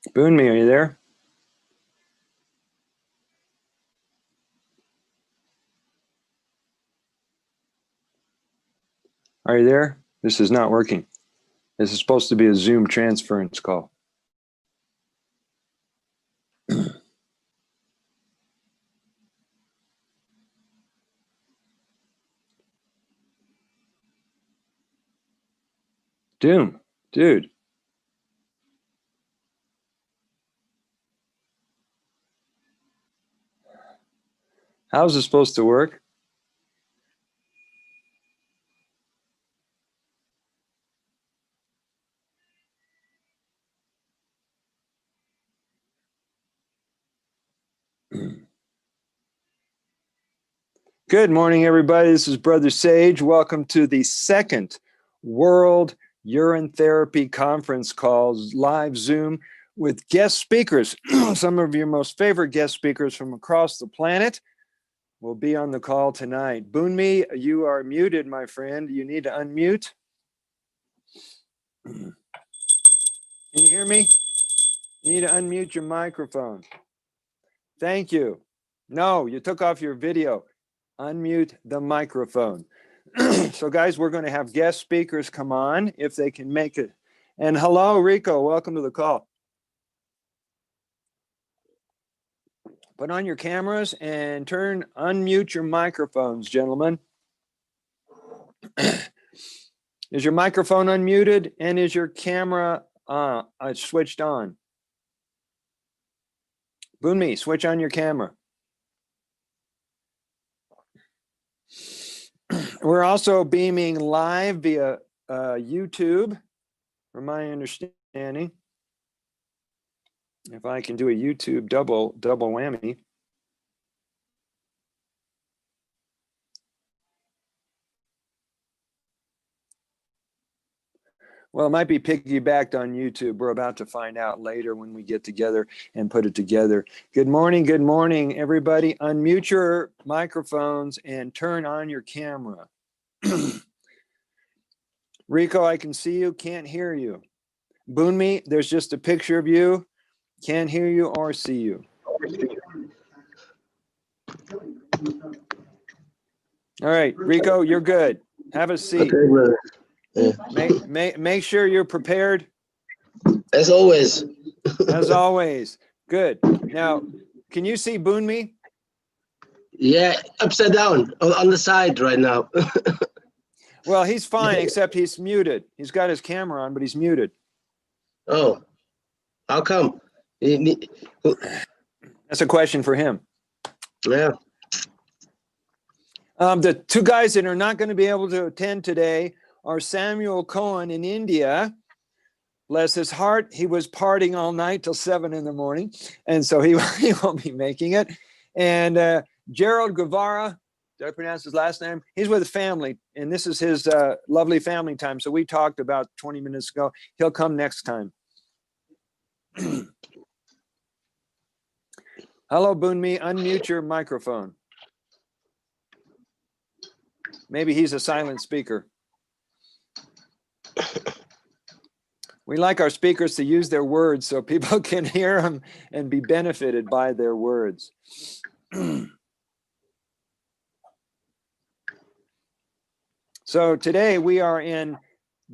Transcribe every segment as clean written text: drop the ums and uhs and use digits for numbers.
Boonme, are you there? Are you there? This is not working. This is supposed to be a Zoom transference call. Dude. How's this supposed to work? Good morning, everybody. This is Brother Sage. Welcome to the second World Urine Therapy Conference call, live Zoom with guest speakers. Some of your most favorite guest speakers from across the planet will be on the call tonight. Boonme, you are muted, my friend. You need to unmute. Can you hear me? You need to unmute your microphone. Thank you. No, you took off your video. Unmute the microphone. So guys, we're going to have guest speakers come on if they can make it. And hello, Rico, welcome to the call. Put on your cameras and unmute your microphones, gentlemen. Is your microphone unmuted and is your camera switched on? Boonme, switch on your camera. We're also beaming live via YouTube, from my understanding. If I can do a YouTube double whammy. Well, it might be piggybacked on YouTube. We're about to find out later when we get together and put it together. Good morning, everybody. Unmute your microphones and turn on your camera. Rico, I can see you, can't hear you. Boonme, there's just a picture of you. Can't hear you or see you. All right, Rico, you're good. Have a seat. Okay, brother. Yeah. Make sure you're prepared. As always. As always. Good. Now, can you see Boonme? Yeah, upside down on the side right now. Well, he's fine, except he's muted. He's got his camera on, but he's muted. Oh, how come? That's a question for him. Yeah. The two guys that are not going to be able to attend today are Samuel Cohen in India. Bless his heart. He was partying all night till 7 in the morning. And so he won't be making it. And Gerald Guevara, did I pronounce his last name? He's with a family. And this is his lovely family time. So we talked about 20 minutes ago. He'll come next time. Hello, Boonme. Unmute your microphone. Maybe he's a silent speaker. We like our speakers to use their words so people can hear them and be benefited by their words. So today we are in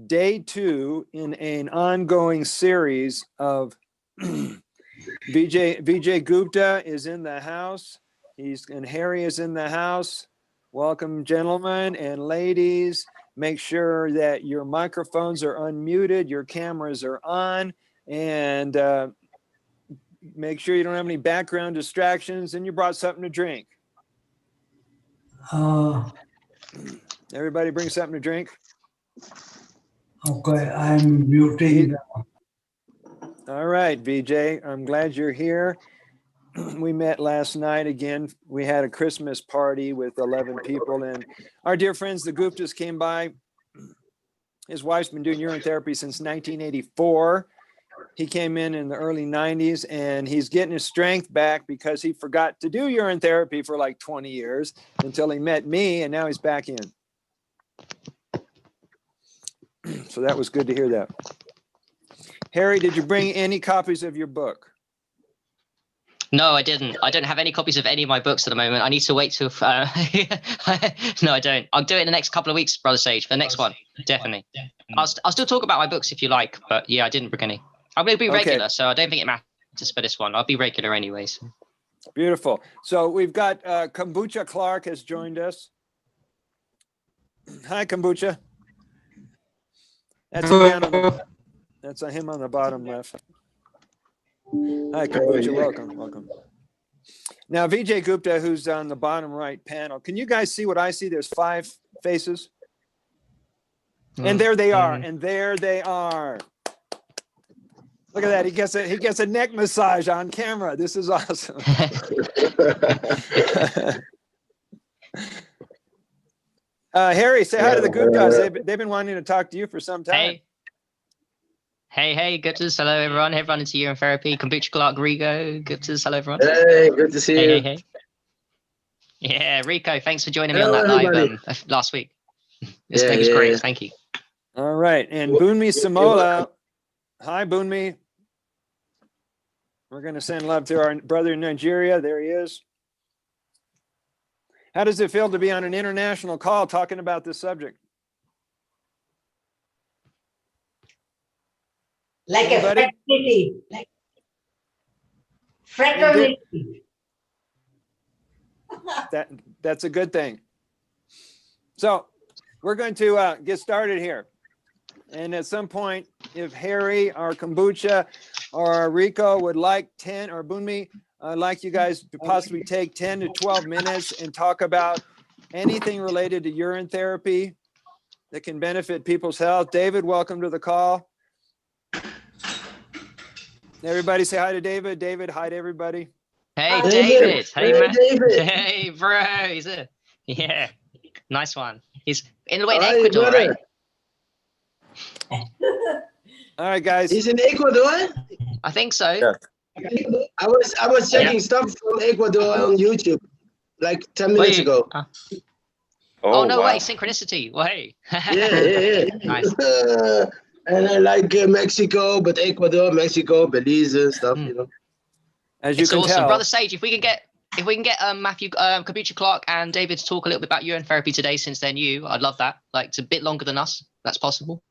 day 2 in an ongoing series of Vijay Gupta is in the house. And Harry is in the house. Welcome, gentlemen and ladies. Make sure that your microphones are unmuted, your cameras are on, and make sure you don't have any background distractions, and you brought something to drink. Everybody bring something to drink. Okay, I'm muting. All right, Vijay, I'm glad you're here. We met last night again. We had a Christmas party with 11 people, and our dear friends, the Guptas, came by. His wife's been doing urine therapy since 1984. He came in the early 90s, and he's getting his strength back because he forgot to do urine therapy for like 20 years until he met me, and now he's back in. So that was good to hear that. Harry, did you bring any copies of your book? No, I didn't. I don't have any copies of any of my books at the moment. I need to wait till. No, I don't. I'll do it in the next couple of weeks, Brother Sage, for the next one. Definitely. I'll still talk about my books if you like, but yeah, I didn't bring any. I'm going to be regular, so I don't think it matters for this one. I'll be regular anyways. Beautiful. So we've got Kombucha Clark has joined us. Hi, Kombucha. That's him on the bottom left. Hi, Kombucha. Welcome. Now, Vijay Gupta, who's on the bottom right panel. Can you guys see what I see? There's 5 faces. And there they are. And there they are. Look at that. He gets a neck massage on camera. This is awesome. Harry, say hi to the Guptas. They've been wanting to talk to you for some time. Hey, Guptas. Hello, everyone. Everyone into Urine Therapy. Kombucha Clark, Rigo. Guptas. Hello, everyone. Hey, good to see you. Hey. Yeah, Rico, thanks for joining me on that live last week. This thing was great. Thank you. All right. And Bunmi Samola. Hi, Bunmi. We're going to send love to our brother in Nigeria. There he is. How does it feel to be on an international call talking about this subject? Like anybody? A fraternity. Like fraternity. That's a good thing. So we're going to get started here. And at some point, if Harry or Kombucha or Rico would like 10, or Bunmi, I'd like you guys to possibly take 10 to 12 minutes and talk about anything related to urine therapy that can benefit people's health. David, welcome to the call. Everybody say hi to David. David, hi to everybody. Hey, David. Hey, man. David. Hey, bro. He's a, yeah, nice one. He's in the way in Ecuador, right? All right, guys. He's in Ecuador? I think so. Yeah. I was checking stuff from Ecuador on YouTube like 10 minutes ago. Oh, no way. Synchronicity. Way. Yeah. Nice. And I like Mexico, but Ecuador, Mexico, Belize and stuff, you know. As you It's can awesome. tell. Brother Sage, if we can get Matthew, Kombucha Clark and David to talk a little bit about urine therapy today, since they're new, I'd love that. Like, it's a bit longer than us. That's possible.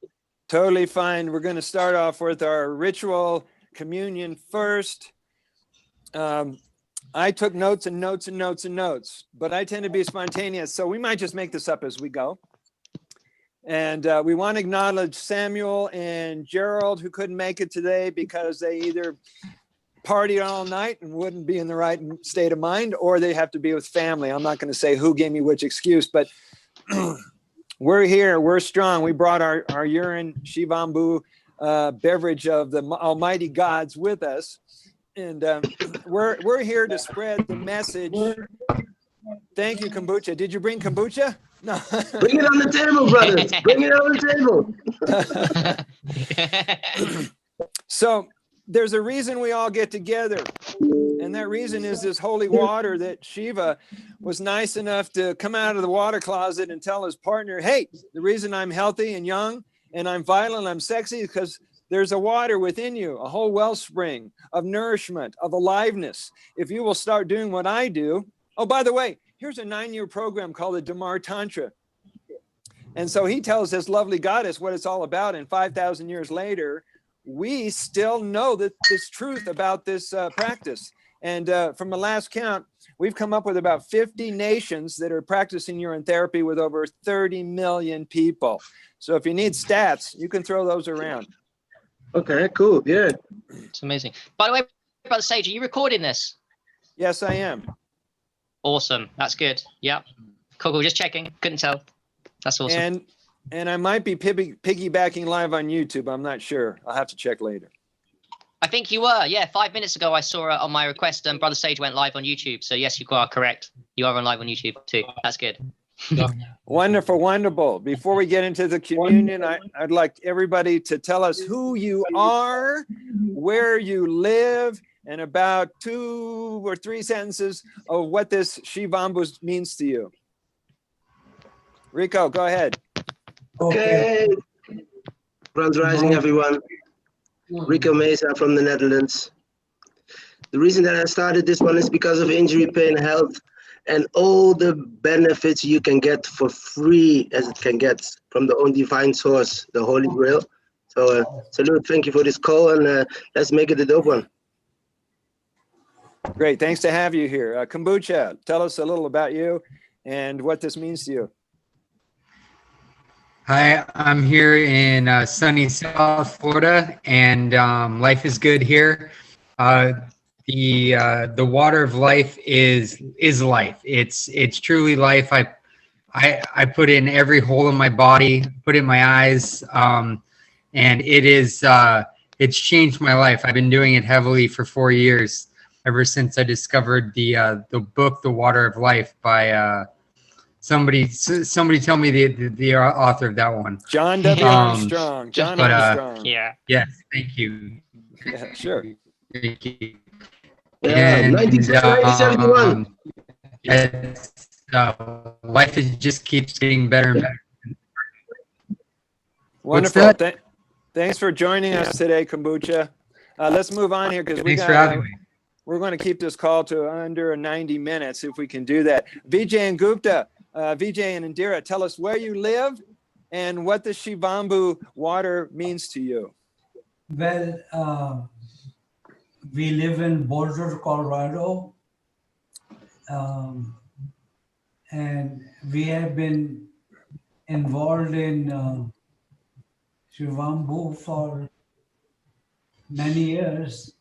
Totally fine. We're going to start off with our ritual communion first. I took notes, but I tend to be spontaneous, so we might just make this up as we go. And we want to acknowledge Samuel and Gerald, who couldn't make it today because they either partied all night and wouldn't be in the right state of mind, or they have to be with family. I'm not going to say who gave me which excuse, but we're here. We're strong. We brought our urine Shivambu beverage of the Almighty Gods with us. And we're here to spread the message. Thank you, Kombucha. Did you bring kombucha? No. Bring it on the table, brothers. Bring it on the table. So there's a reason we all get together. And that reason is this holy water that Shiva was nice enough to come out of the water closet and tell his partner, hey, the reason I'm healthy and young and I'm vital and I'm sexy is because there's a water within you, a whole wellspring of nourishment, of aliveness. If you will start doing what I do. Oh, by the way, here's a 9-year program called the Damar Tantra. And so he tells this lovely goddess what it's all about. And 5,000 years later, we still know this truth about this practice. And from the last count, we've come up with about 50 nations that are practicing urine therapy with over 30 million people. So if you need stats, you can throw those around. Okay, cool. Yeah. It's amazing. By the way, Brother Sage, are you recording this? Yes, I am. Awesome. That's good. Yep. Cool. Just checking. Couldn't tell. That's awesome. And I might be piggybacking live on YouTube. I'm not sure. I'll have to check later. I think you were. Yeah, 5 minutes ago, I saw on my request, Brother Sage went live on YouTube. So yes, you are correct. You are on live on YouTube too. That's good. Wonderful, wonderful. Before we get into the communion, I'd like everybody to tell us who you are, where you live, and about 2 or 3 sentences of what this Shivambu means to you. Rico, go ahead. Okay. Grand rising, everyone. Rico Mesa from the Netherlands. The reason that I started this one is because of injury, pain, health, and all the benefits you can get for free as it can get from the own divine source, the Holy Grail. So salute, thank you for this call, and let's make it a dope one. Great, thanks to have you here. Kombucha, tell us a little about you and what this means to you. Hi, I'm here in sunny South Florida, and life is good here. The water of life is life. It's truly life. I put in every hole in my body, put in my eyes, and it's changed my life. I've been doing it heavily for 4 years, ever since I discovered the book, The Water of Life, by somebody tell me the author of that one. John W. Armstrong. John Armstrong. Yeah. Yes, thank you. Yeah, sure. Thank you. Yeah, And 1971. life just keeps getting better and better. Wonderful. What's that? Thanks for joining us today, Kombucha. Let's move on here because Thanks for having me. we're going to keep this call to under 90 minutes if we can do that. Vijay and Gupta, Vijay and Indira, tell us where you live and what the Shivambu water means to you. Well, we live in Boulder, Colorado, and we have been involved in Shivambu for many years,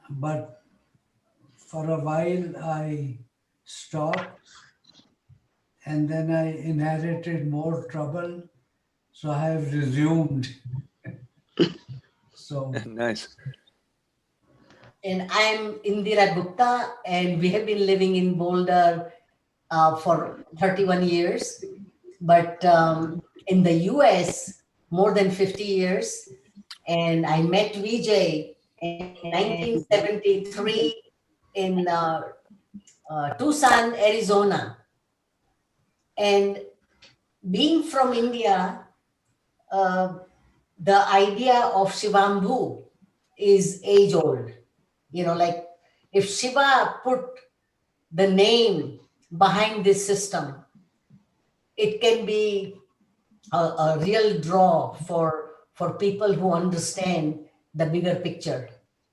but for a while I stopped, and then I inherited more trouble, so I have resumed. So Nice. And I'm Indira Gupta, and we have been living in Boulder for 31 years, but in the US, more than 50 years. And I met Vijay in 1973 in Tucson, Arizona. And being from India, the idea of Shivambu is age old. You know, like if Shiva put the name behind this system, it can be a real draw for people who understand the bigger picture.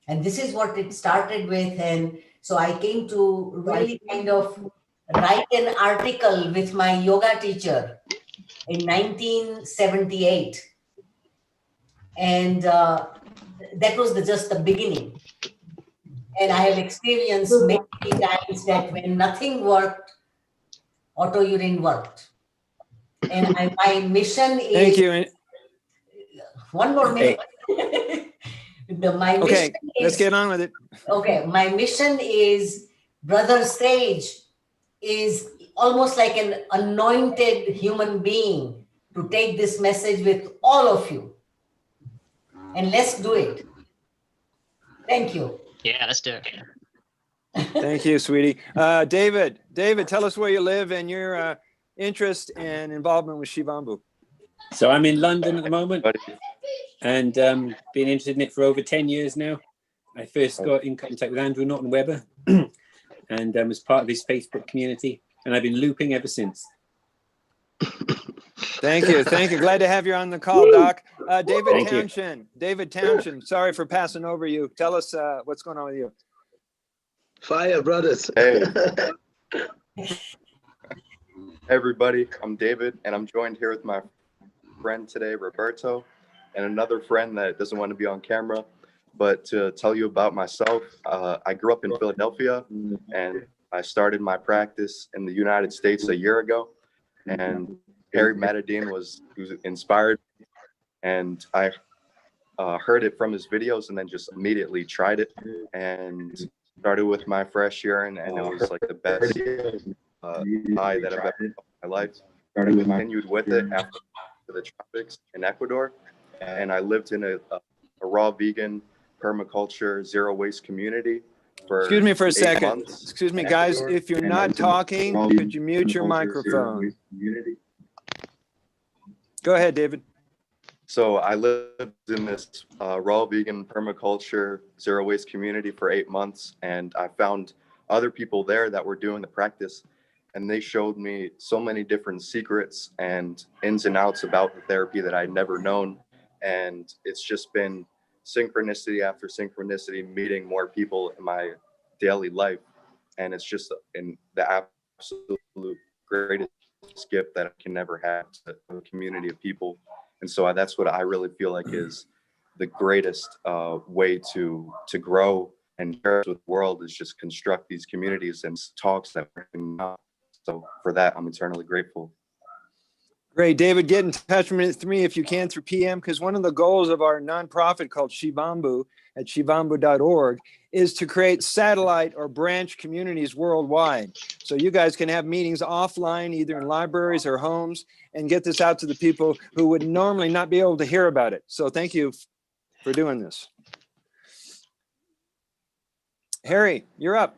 And this is what it started with. And so I came to really kind of write an article with my yoga teacher in 1978. And that was just the beginning. And I have experienced many times that when nothing worked, auto urine worked. And my mission is. Thank you. One more minute. My Okay, mission let's is, get on with it. okay, my mission is Brother Sage is almost like an anointed human being to take this message with all of you. And let's do it. Thank you. Yeah, let's do it. Thank you, sweetie. David, tell us where you live and your interest and involvement with Shivambu. So I'm in London at the moment and been interested in it for over 10 years now. I first got in contact with Andrew Norton Webber and was part of his Facebook community, and I've been looping ever since. Thank you. Glad to have you on the call, Doc. David Townsend, sorry for passing over you. Tell us what's going on with you. Fire, brothers. Hey. Everybody, I'm David, and I'm joined here with my friend today, Roberto, and another friend that doesn't want to be on camera. But to tell you about myself, I grew up in Philadelphia, and I started my practice in the United States a year ago. And Harry Matadine was inspired, and I heard it from his videos, and then just immediately tried it, and started with my fresh urine, and it was like the best high that I've ever had in my life. Continued with it after the tropics in Ecuador, and I lived in a raw vegan permaculture zero waste community for Excuse me for a 8 second. months. Excuse me, guys. If you're not talking, could you mute your microphone? Go ahead, David. So I lived in this raw vegan permaculture zero waste community for 8 months, and I found other people there that were doing the practice, and they showed me so many different secrets and ins and outs about the therapy that I'd never known. And it's just been synchronicity after synchronicity, meeting more people in my daily life. And it's just in the absolute greatest gift that I can never have to a community of people. And so that's what I really feel like is the greatest way to grow and share with the world, is just construct these communities and talks that work out. So for that, I'm eternally grateful. Great, David, get in touch with me if you can through PM, because one of the goals of our nonprofit called Shivambu at shivambu.org is to create satellite or branch communities worldwide. So you guys can have meetings offline, either in libraries or homes, and get this out to the people who would normally not be able to hear about it. So thank you for doing this. Harry, you're up.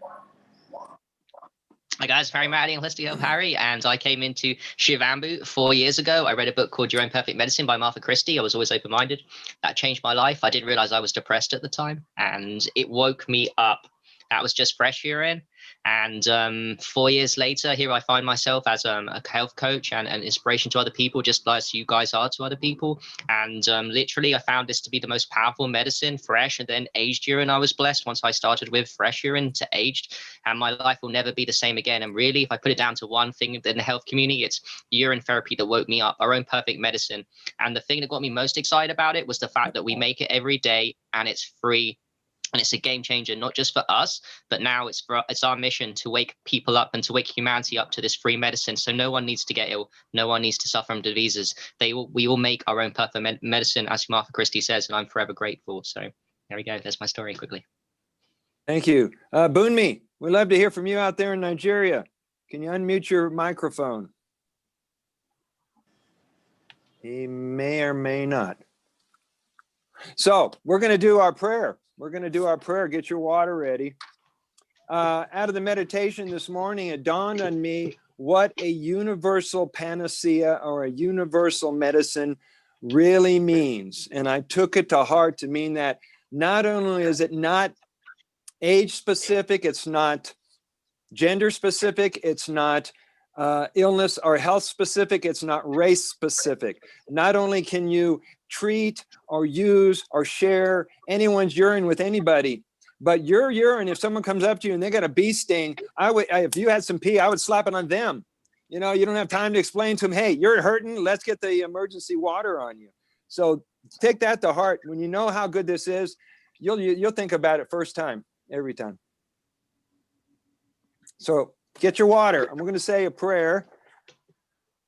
Hi guys, Harry Madding, holistic Harry, and I came into Shivambu 4 years ago. I read a book called Your Own Perfect Medicine by Martha Christie. I was always open-minded. That changed my life. I didn't realize I was depressed at the time, and it woke me up. That was just fresh urine. And 4 years later, here I find myself as a health coach and an inspiration to other people, just like you guys are to other people. And literally, I found this to be the most powerful medicine, fresh and then aged urine. I was blessed once I started with fresh urine to aged, and my life will never be the same again. And really, if I put it down to one thing in the health community, it's urine therapy that woke me up, our own perfect medicine. And the thing that got me most excited about it was the fact that we make it every day and it's free. And it's a game changer, not just for us, but now it's our mission to wake people up and to wake humanity up to this free medicine. So no one needs to get ill. No one needs to suffer from diseases. We will make our own perfect medicine, as Martha Christie says, and I'm forever grateful. So there we go. That's my story quickly. Thank you. Bunmi, we'd love to hear from you out there in Nigeria. Can you unmute your microphone? He may or may not. So we're going to do our prayer. We're going to do our prayer. Get your water ready. Out of the meditation this morning, it dawned on me what a universal panacea or a universal medicine really means. And I took it to heart to mean that not only is it not age specific, it's not gender specific, it's not illness or health specific, it's not race specific. Not only can you treat or use or share anyone's urine with anybody, but your urine, if someone comes up to you and they got a bee sting, if you had some pee, I would slap it on them. You know, you don't have time to explain to them, hey, you're hurting, let's get the emergency water on you. So take that to heart. When you know how good this is, you'll think about it first time, every time. So get your water. I'm going to say a prayer.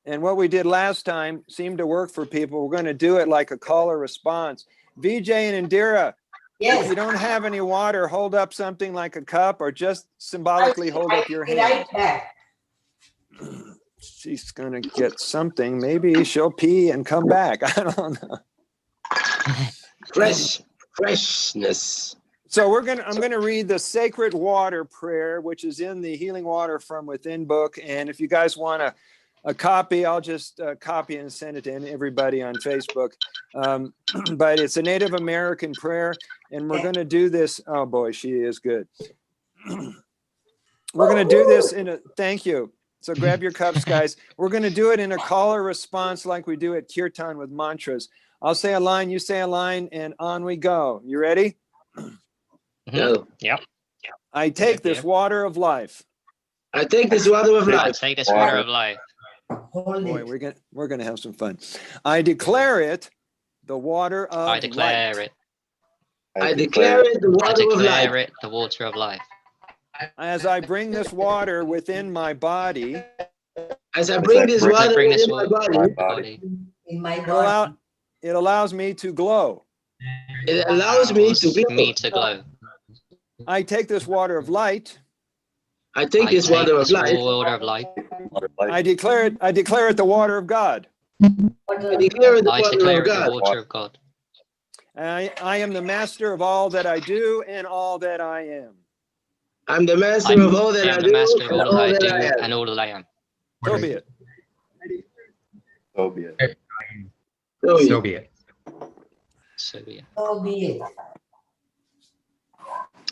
And what we did last time seemed to work for people. We're going to do it like a call or response. VJ and Indira, Yes. if you don't have any water, hold up something like a cup or just symbolically hold up your hand. Right back. She's going to get something. Maybe she'll pee and come back. I don't know. Freshness. So I'm going to read the Sacred Water Prayer, which is in the Healing Water from Within book. And if you guys want a copy, I'll just copy and send it to everybody on Facebook. But it's a Native American prayer, and we're going to do this. Oh boy, she is good. We're going to do this thank you. So grab your cups, guys. We're going to do it in a call or response like we do at Kirtan with mantras. I'll say a line, you say a line, and on we go. You ready? No. Yep. I take this water of life. I take this water of I life. take this water of life. Hold Boy, it. we're gonna have some fun. I declare it the water of I declare light. it. I declare it the I water of life. declare it the water of life. As I bring this water within my body, As I bring this As I water bring this in my water body, body, In my body. it allows me to glow. it allows me to glow. me to glow. I take this water of light. I take this water of life. Water of life. I declare it the water of God. I declare it the I water declare of it the God. water of God. I am the master of all that I do and all that I am. I'm the master I of all that I am do the master of and all that I do I am. and all that I am. So be it. So be it. So So be it. So yeah. So be it.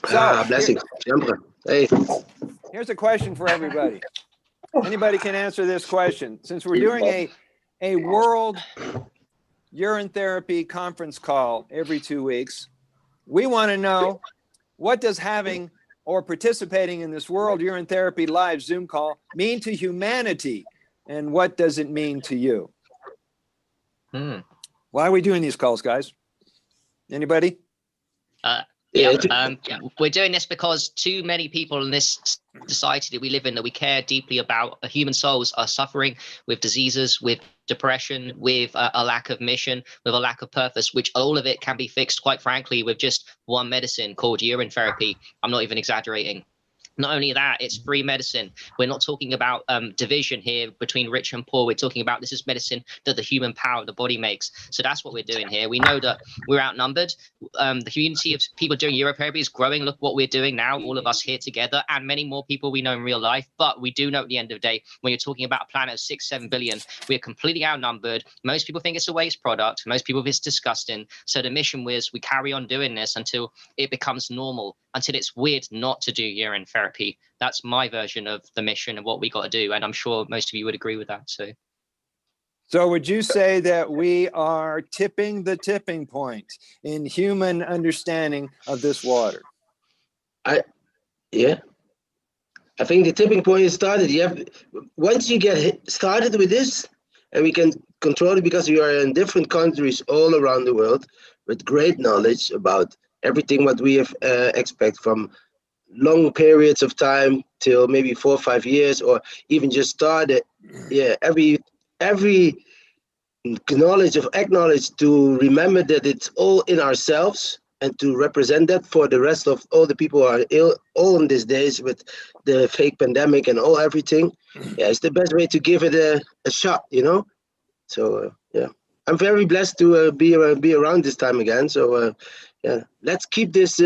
So Blessings. Jumper. Hey. here's a question for everybody. Anybody can answer this question. Since we're doing a World Urine Therapy conference call every 2 weeks, we want to know, what does having or participating in this World Urine Therapy live Zoom call mean to humanity? And what does it mean to you? Why are we doing these calls, guys? Anybody? We're doing this because too many people in this society that we live in, that we care deeply about, human souls are suffering with diseases, with depression, with a lack of mission, with a lack of purpose, which all of it can be fixed, quite frankly, with just one medicine called urine therapy. I'm not even exaggerating. Not only that, it's free medicine. We're not talking about division here between rich and poor. We're talking about, this is medicine that the human power of the body makes. So that's what we're doing here. We know that we're outnumbered. The community of people doing urotherapy is growing. Look what we're doing now, all of us here together, and many more people we know in real life. But we do know at the end of the day, when you're talking about a planet of 6-7 billion, we're completely outnumbered. Most people think it's a waste product. Most people think it's disgusting. So the mission was, we carry on doing this until it becomes normal, until it's weird not to do urine therapy. That's my version of the mission and what we got to do, and I'm sure most of you would agree with that. So would you say that we are tipping the tipping point in human understanding of this water? Yeah. I think the tipping point is started. Once you get started with this, and we can control it, because we are in different countries all around the world with great knowledge about everything what we have expect from long periods of time till maybe 4 or 5 years, or even just started. Yeah, every acknowledge to remember that it's all in ourselves, and to represent that for the rest of all the people who are ill all in these days with the fake pandemic and everything. Yeah, it's the best way to give it a shot, So yeah, I'm very blessed to be around this time again. So yeah, let's keep this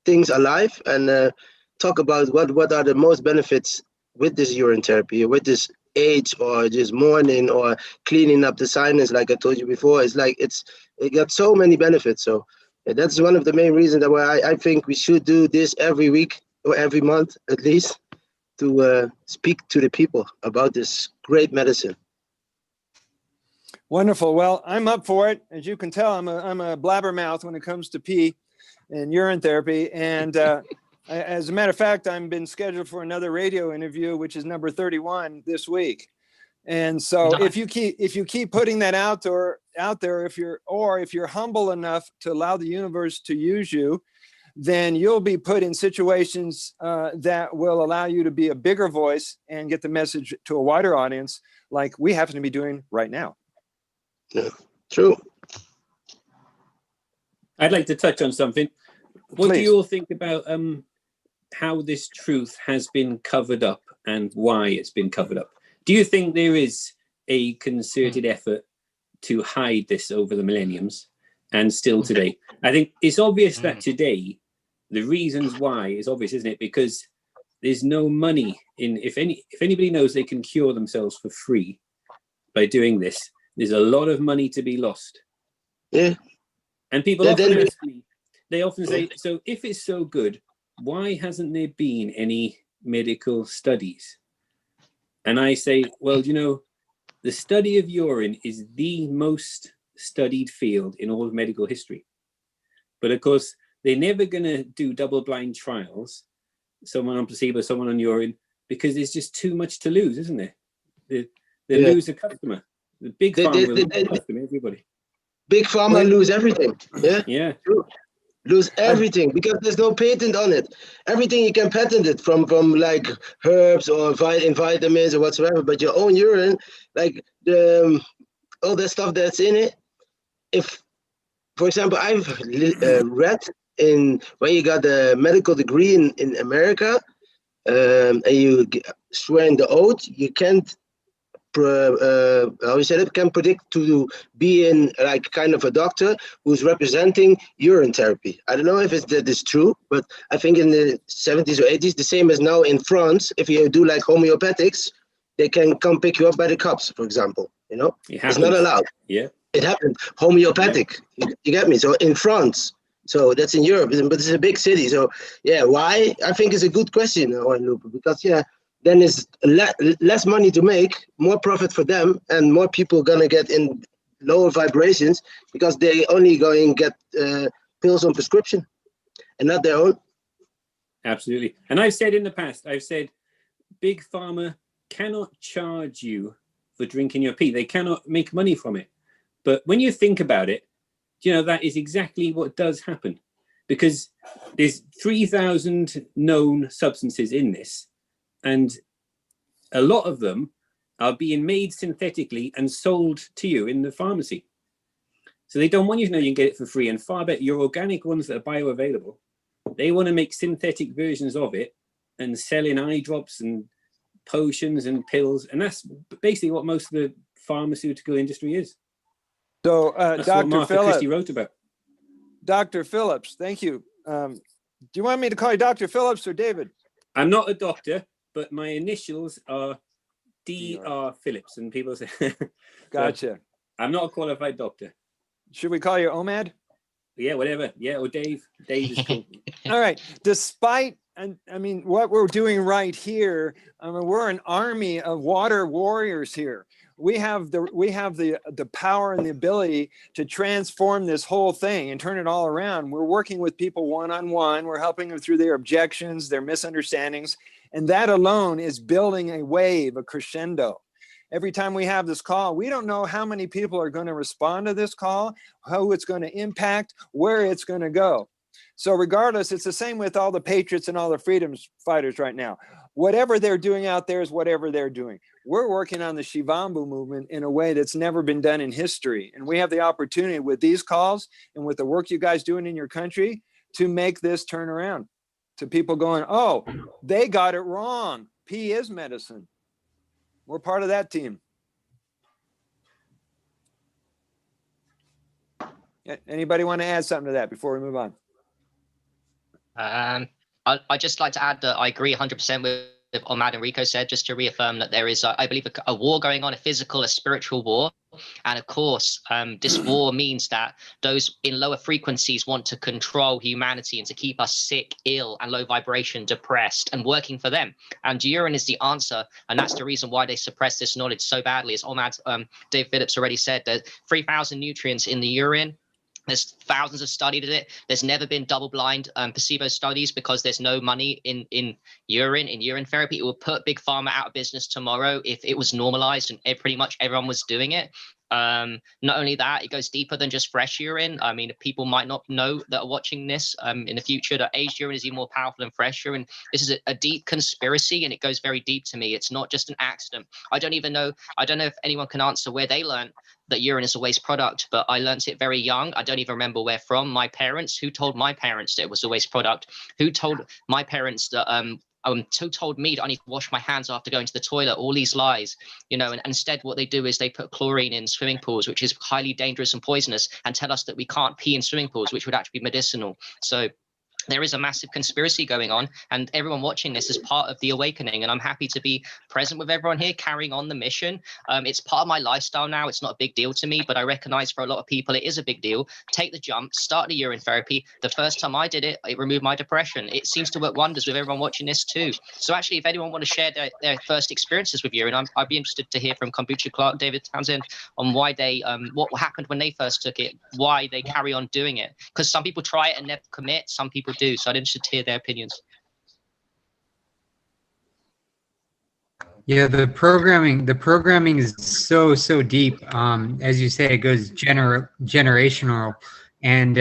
things alive, and talk about what are the most benefits with this urine therapy, with this age, or just mourning, or cleaning up the sinus, like I told you before. It's like it got so many benefits. So yeah, that's one of the main reasons that why I think we should do this every week or every month at least, to speak to the people about this great medicine. Wonderful. Well, I'm up for it. As you can tell, I'm a blabbermouth when it comes to pee and urine therapy. And as a matter of fact, I've been scheduled for another radio interview, which is number 31 this week. And so if you keep putting that out there, if you're humble enough to allow the universe to use you, then you'll be put in situations that will allow you to be a bigger voice and get the message to a wider audience, like we happen to be doing right now. Yeah, true. I'd like to touch on something. What Please. do you all think about how this truth has been covered up and why it's been covered up? Do you think there is a concerted effort to hide this over the millenniums and still today? I think it's obvious that today, the reasons why is obvious, isn't it? Because there's no money in, if anybody knows they can cure themselves for free by doing this, there's a lot of money to be lost. Yeah. And people often ask me, they often say, so if it's so good, why hasn't there been any medical studies? And I say, well, the study of urine is the most studied field in all of medical history. But of course, they're never going to do double-blind trials, someone on placebo, someone on urine, because there's just too much to lose, isn't there? They lose a customer. The big pharma will lose a customer, everybody. Big pharma lose everything. Yeah. Yeah. True. Lose everything because there's no patent on it. Everything you can patent it from like herbs or vitamins or whatsoever, but your own urine, like all the stuff that's in it. If, for example, I've read in when you got a medical degree in America, and you swear in the oath, you can't can predict to be in like kind of a doctor who's representing urine therapy. I don't know if that is true, but I think in the 70s or 80s, the same as now in France, if you do like homeopathics, they can come pick you up by the cops, for example. It's not allowed. Yeah. it happened homeopathic. You get me? So in France, so that's in Europe, but it's a big city. So yeah, why? I think it's a good question, because then it's less money to make, more profit for them, and more people gonna get in lower vibrations because they only going get pills on prescription and not their own. Absolutely. And I've said in the past, big pharma cannot charge you for drinking your pee. They cannot make money from it. But when you think about it, that is exactly what does happen, because there's 3,000 known substances in this, and a lot of them are being made synthetically and sold to you in the pharmacy. So they don't want you to know you can get it for free, and far better, your organic ones that are bioavailable, they want to make synthetic versions of it and sell in eye drops and potions and pills, and that's basically what most of the pharmaceutical industry is. So, That's Dr. what Martha Phillips, Christie wrote about. Dr. Phillips, thank you. Do you want me to call you Dr. Phillips or David? I'm not a doctor, but my initials are Dr. Phillips, and people say, Gotcha. I'm not a qualified doctor. Should we call you OMAD? Yeah, whatever. Yeah, or Dave. Dave is cool. All right. Despite, what we're doing right here, we're an army of water warriors here. We have the power and the ability to transform this whole thing and turn it all around. We're working with people one-on-one. We're helping them through their objections, their misunderstandings, and that alone is building a wave, a crescendo. Every time we have this call, we don't know how many people are going to respond to this call, how it's going to impact, where it's going to go. So regardless, it's the same with all the patriots and all the freedom fighters right now. Whatever they're doing out there is whatever they're doing. We're working on the Shivambu movement in a way that's never been done in history. And we have the opportunity with these calls and with the work you guys doing in your country to make this turn around, to people going, oh, they got it wrong. Pee is medicine. We're part of that team. Anybody want to add something to that before we move on? I'd just like to add that I agree 100% with Ahmad and Rico said, just to reaffirm that there is, I believe, a war going on, a physical, a spiritual war. And of course, this war means that those in lower frequencies want to control humanity and to keep us sick, ill, and low vibration, depressed, and working for them. And urine is the answer. And that's the reason why they suppress this knowledge so badly. As Ahmad, Dave Phillips already said, there's 3,000 nutrients in the urine. There's thousands of studied it. There's never been double-blind placebo studies because there's no money in urine therapy. It will put Big Pharma out of business tomorrow if it was normalized and pretty much everyone was doing it. Not only that, it goes deeper than just fresh urine. I mean, people might not know that are watching this in the future that aged urine is even more powerful than fresh urine. This is a deep conspiracy, and it goes very deep to me. It's not just an accident. I don't know if anyone can answer where they learned that urine is a waste product, but I learned it very young. I don't even remember where from. My parents, who told my parents that it was a waste product, who told my parents that who told me that I need to wash my hands after going to the toilet, all these lies, and instead what they do is they put chlorine in swimming pools, which is highly dangerous and poisonous, and tell us that we can't pee in swimming pools, which would actually be medicinal. So there is a massive conspiracy going on, and everyone watching this is part of the awakening. And I'm happy to be present with everyone here, carrying on the mission. It's part of my lifestyle now. It's not a big deal to me, but I recognize for a lot of people, it is a big deal. Take the jump, start the urine therapy. The first time I did it, it removed my depression. It seems to work wonders with everyone watching this too. So actually, if anyone want to share their first experiences with urine, I'd be interested to hear from Kombucha Clark, David Townsend, on why they, what happened when they first took it, why they carry on doing it. Because some people try it and never commit, some people do. So I'd interested to hear their opinions. Yeah, the programming is so deep. As you say, it goes generational, and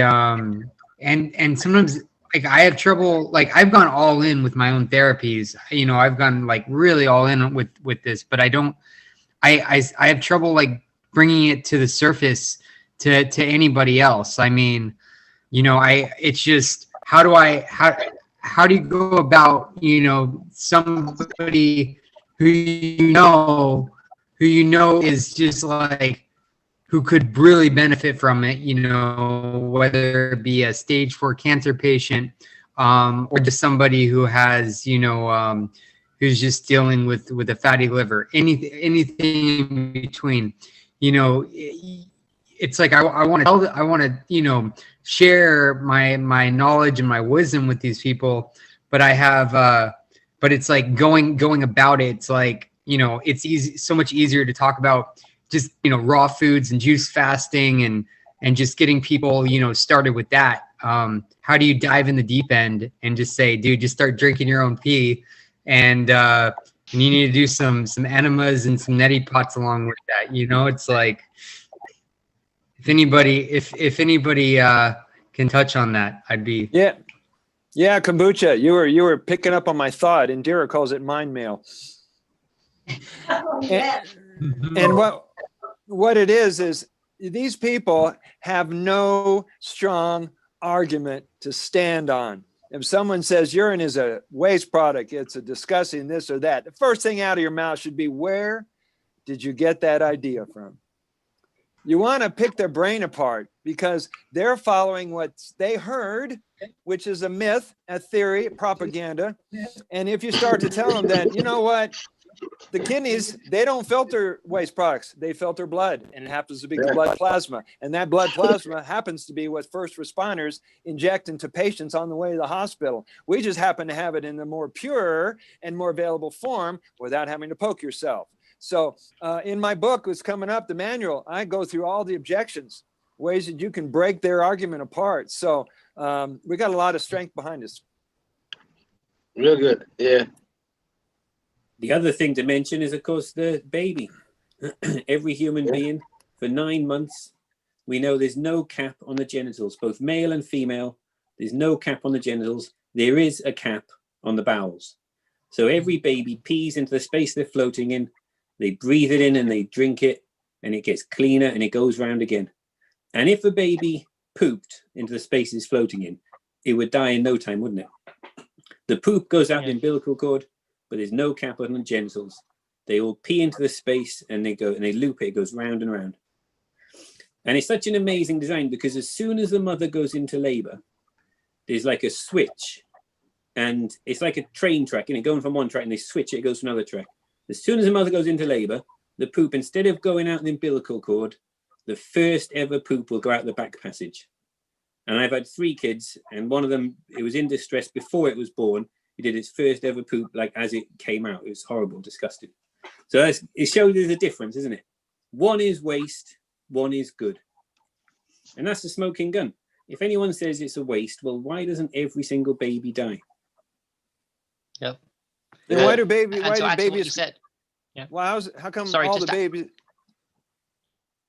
sometimes like I have trouble. Like I've gone all in with my own therapies. I've gone like really all in with this, but I don't. I have trouble like bringing it to the surface to anybody else. I mean, it's just. How do you go about, somebody who is just like, who could really benefit from it, whether it be a stage 4 cancer patient, or just somebody who has, who's just dealing with a fatty liver, anything in between, it's like I want to I want to, you know, share my knowledge and my wisdom with these people, but I have but it's like going about it, it's like, you know, it's easy, so much easier to talk about just, you know, raw foods and juice fasting and just getting people, you know, started with that. How do you dive in the deep end and just say, dude, just start drinking your own pee, and you need to do some enemas and some neti pots along with that. You know, it's like, if anybody can touch on that, I'd be. Yeah, kombucha. You were picking up on my thought. Indira calls it mind mail. Yeah. And what it is these people have no strong argument to stand on. If someone says urine is a waste product, it's a disgusting this or that, the first thing out of your mouth should be, where did you get that idea from? You want to pick their brain apart because they're following what they heard, which is a myth, a theory, propaganda. And if you start to tell them that, you know what, the kidneys, they don't filter waste products, they filter blood, and it happens to be the blood plasma. And that blood plasma happens to be what first responders inject into patients on the way to the hospital. We just happen to have it in a more pure and more available form without having to poke yourself. So in my book, what's coming up, the manual, I go through all the objections, ways that you can break their argument apart. So we got a lot of strength behind us. Real good. Yeah. The other thing to mention is, of course, the baby. Every human being, for 9 months, we know there's no cap on the genitals, both male and female. There's no cap on the genitals. There is a cap on the bowels. So every baby pees into the space they're floating in. They breathe it in and they drink it, and it gets cleaner and it goes round again. And if a baby pooped into the space it's floating in, it would die in no time, wouldn't it? The poop goes out the umbilical cord, but there's no cap on the genitals. They all pee into the space and they go and they loop it. It goes round and round. And it's such an amazing design because as soon as the mother goes into labor, there's like a switch, and it's like a train track, and it going from one track and they switch it, it goes to another track. As soon as the mother goes into labor, the poop, instead of going out the umbilical cord, the first ever poop will go out the back passage. And I've had 3 kids, and one of them, it was in distress before it was born. He did its first ever poop, like as it came out. It was horrible, disgusting. So it shows there's a difference, isn't it? One is waste, one is good. And that's the smoking gun. If anyone says it's a waste, well, why doesn't every single baby die? Yep. And why do babies? And to add to what you said, yeah. Well, how come Sorry, all just the babies?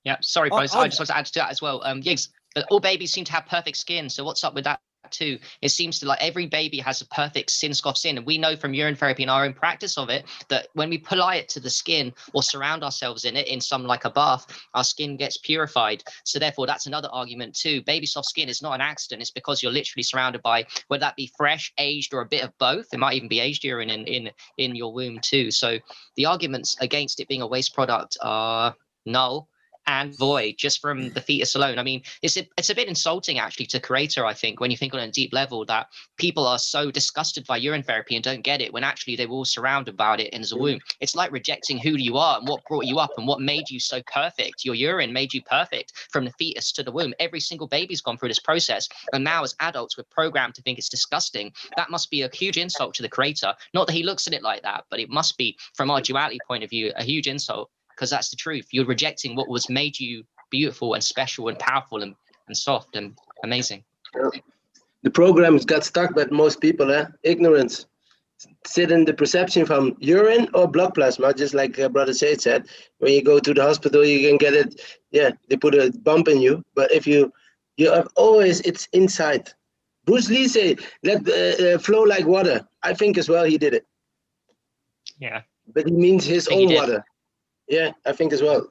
Yeah, sorry, bros. I just want to add to that as well. Yes, but all babies seem to have perfect skin. So what's up with that too? It seems to, like, every baby has a perfect skin-scoff skin, and we know from urine therapy and our own practice of it that when we apply it to the skin or surround ourselves in it in some like a bath, our skin gets purified. So therefore, that's another argument too. Baby soft skin is not an accident. It's because you're literally surrounded by, whether that be fresh, aged, or a bit of both. It might even be aged urine in your womb too. So the arguments against it being a waste product are null and void just from the fetus alone. I mean, it's a bit insulting actually to creator, I think, when you think on a deep level, that people are so disgusted by urine therapy and don't get it when actually they were all surrounded about it in the womb. It's like rejecting who you are and what brought you up and what made you so perfect. Your urine made you perfect from the fetus to the womb. Every single baby's gone through this process, and now as adults we're programmed to think it's disgusting. That must be a huge insult to the creator. Not that he looks at it like that, but it must be, from our duality point of view, a huge insult. Because that's the truth. You're rejecting what was made you beautiful and special and powerful and soft and amazing. The programs got stuck by most people, ignorance. Sit in the perception from urine or blood plasma, just like Brother Sage said. When you go to the hospital, you can get it. Yeah, they put a bump in you. But if you have always, it's inside. Bruce Lee say, let flow like water. I think as well he did it. Yeah. But he means his own water. Yeah, I think as well.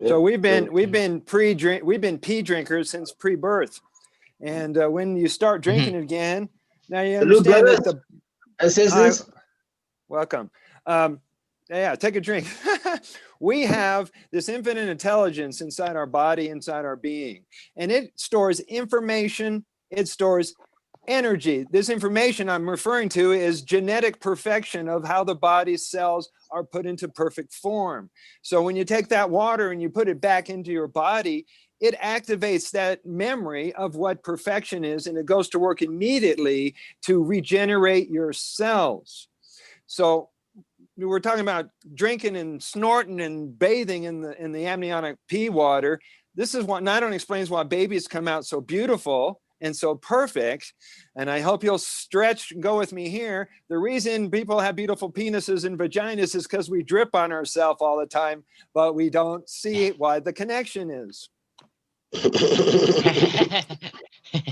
So we've been pee drinkers since pre-birth, and when you start drinking it again, now you understand that the welcome. Yeah, take a drink. We have this infinite intelligence inside our body, inside our being, and it stores information. It stores energy. This information I'm referring to is genetic perfection of how the body's cells are put into perfect form. So when you take that water and you put it back into your body, it activates that memory of what perfection is, and it goes to work immediately to regenerate your cells. So we're talking about drinking and snorting and bathing in the amniotic pee water. This is what not only explains why babies come out so beautiful and so perfect, and I hope you'll stretch and go with me here. The reason people have beautiful penises and vaginas is because we drip on ourselves all the time, but we don't see why the connection is.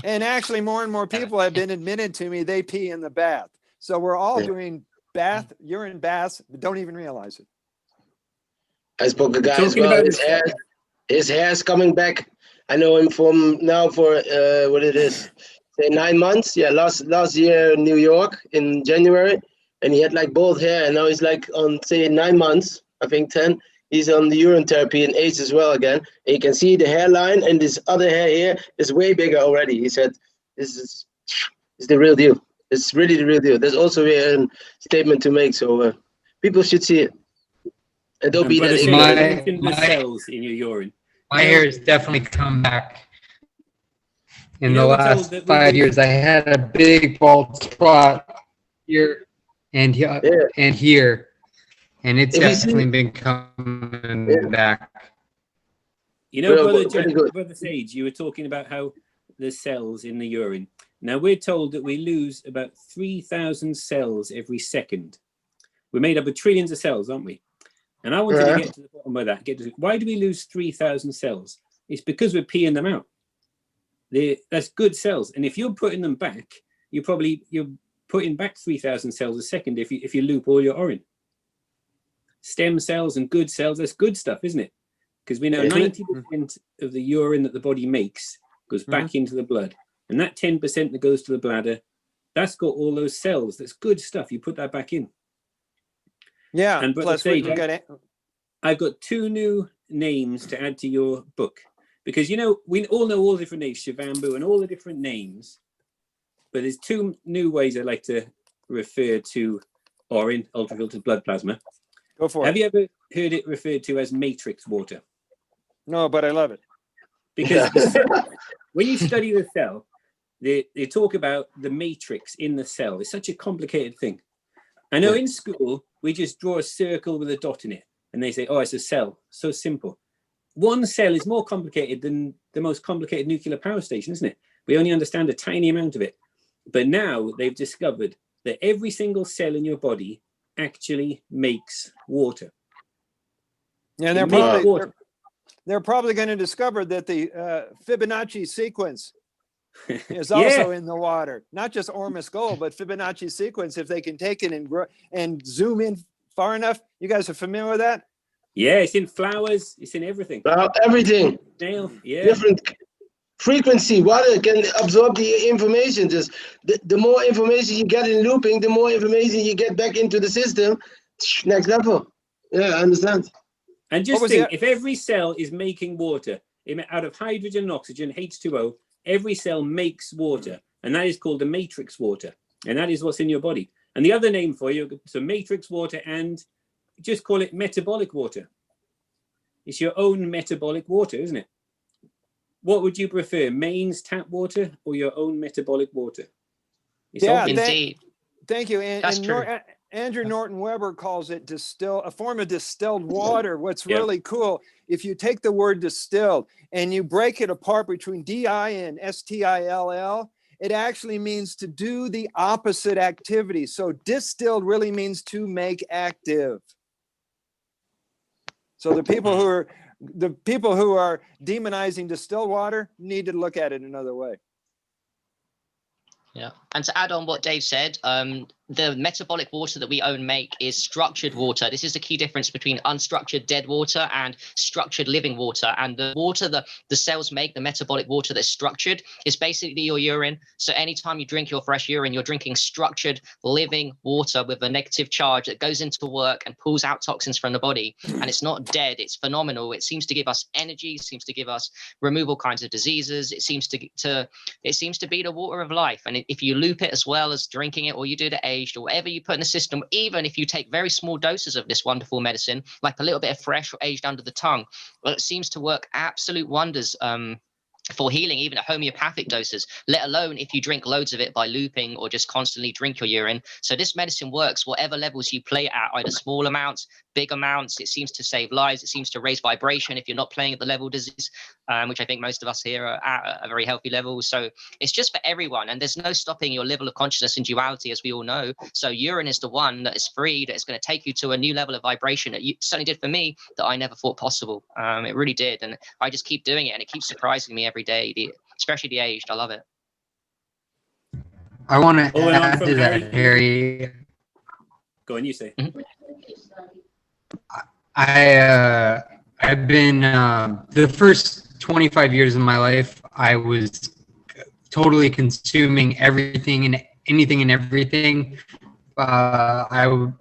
And actually, more and more people have been admitted to me, they pee in the bath. So we're all doing urine baths, but don't even realize it. I spoke to a guy as well. His hair's coming back. I know him from now for what it is, say 9 months. Yeah, last year in New York in January, and he had like bald hair, and now he's like on say 9 months, I think 10. He's on the urine therapy and age as well again. And you can see the hairline, and this other hair here is way bigger already. He said, "This is the real deal. It's really the real deal." There's also a statement to make, so people should see it. And don't be that ignorant. The cells in your urine. My hair has definitely come back. In the last 5 years, I had a big bald spot here and here, and it's definitely been coming back. You know, Brother Sage, you were talking about how the cells in the urine. Now, we're told that we lose about 3,000 cells every second. We're made up of trillions of cells, aren't we? And I wanted to get to the bottom of that. Why do we lose 3,000 cells? It's because we're peeing them out. That's good cells. And if you're putting them back, you're putting back 3,000 cells a second if you loop all your urine. Stem cells and good cells, that's good stuff, isn't it? Because we know 90% of the urine that the body makes goes back into the blood. And that 10% that goes to the bladder, that's got all those cells. That's good stuff. You put that back in. Yeah. And plus, I've got 2 new names to add to your book. Because, you know, we all know all the different names, Shivambu and all the different names. But there's 2 new ways I like to refer to urine, ultraviolet blood plasma. Go for it. Have you ever heard it referred to as matrix water? No, but I love it. Because when you study the cell, they talk about the matrix in the cell. It's such a complicated thing. I know in school, we just draw a circle with a dot in it. And they say, oh, it's a cell. So simple. One cell is more complicated than the most complicated nuclear power station, isn't it? We only understand a tiny amount of it. But now they've discovered that every single cell in your body actually makes water. Yeah, they're probably going to discover that the Fibonacci sequence is also in the water. Not just Ormus gold, but Fibonacci sequence. If they can take it and zoom in far enough, you guys are familiar with that? Yeah, it's in flowers. It's in everything. Everything. Nail. Yeah. Different frequency. Water can absorb the information. Just the more information you get in looping, the more information you get back into the system. Next level. Yeah, I understand. And just think, if every cell is making water out of hydrogen and oxygen, H2O, every cell makes water, and that is called the matrix water, and that is what's in your body. And the other name for you, so matrix water, and just call it metabolic water. It's your own metabolic water, isn't it? What would you prefer, mains tap water or your own metabolic water? It's indeed. Thank you. And Andrew Norton Weber calls it a form of distilled water. What's really cool, if you take the word distilled and you break it apart between DI and STILL, it actually means to do the opposite activity. So distilled really means to make active. So the people who are demonizing distilled water need to look at it another way. Yeah, and to add on what Dave said, the metabolic water that we own make is structured water. This is the key difference between unstructured dead water and structured living water. And the water that the cells make, the metabolic water that's structured, is basically your urine. So anytime you drink your fresh urine, you're drinking structured living water with a negative charge that goes into work and pulls out toxins from the body. And it's not dead, it's phenomenal. It seems to give us energy, seems to give us remove all kinds of diseases. It seems to be the water of life. And if you loop it as well as drinking it, or you do the age, aged or whatever you put in the system, even if you take very small doses of this wonderful medicine, like a little bit of fresh or aged under the tongue, well, it seems to work absolute wonders for healing, even at homeopathic doses, let alone if you drink loads of it by looping or just constantly drink your urine. So this medicine works whatever levels you play at, either small amounts, big amounts. It seems to save lives. It seems to raise vibration if you're not playing at the level disease, which I think most of us here are at a very healthy level. So it's just for everyone, and there's no stopping your level of consciousness and duality, as we all know. So urine is the one that is free, that is going to take you to a new level of vibration that you certainly did for me, that I never thought possible. It really did, and I just keep doing it, and it keeps surprising me every day, especially the aged. I love it. I want to Following on add from to that, Harry. Go on, you say. I've been the first 25 years of my life, I was totally consuming everything and anything and everything. I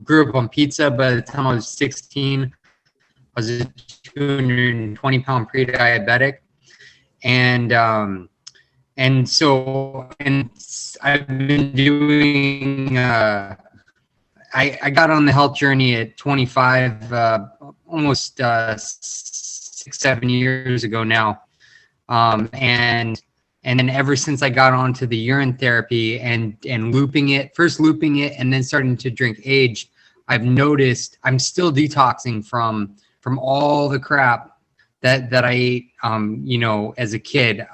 grew up on pizza. By the time I was 16, I was a 220-pound pre-diabetic, and I've been doing. I got on the health journey at 25, almost 6-7 years ago now, and then ever since I got onto the urine therapy and looping it, and then starting to drink aged, I've noticed I'm still detoxing from all the crap that I ate, as a kid,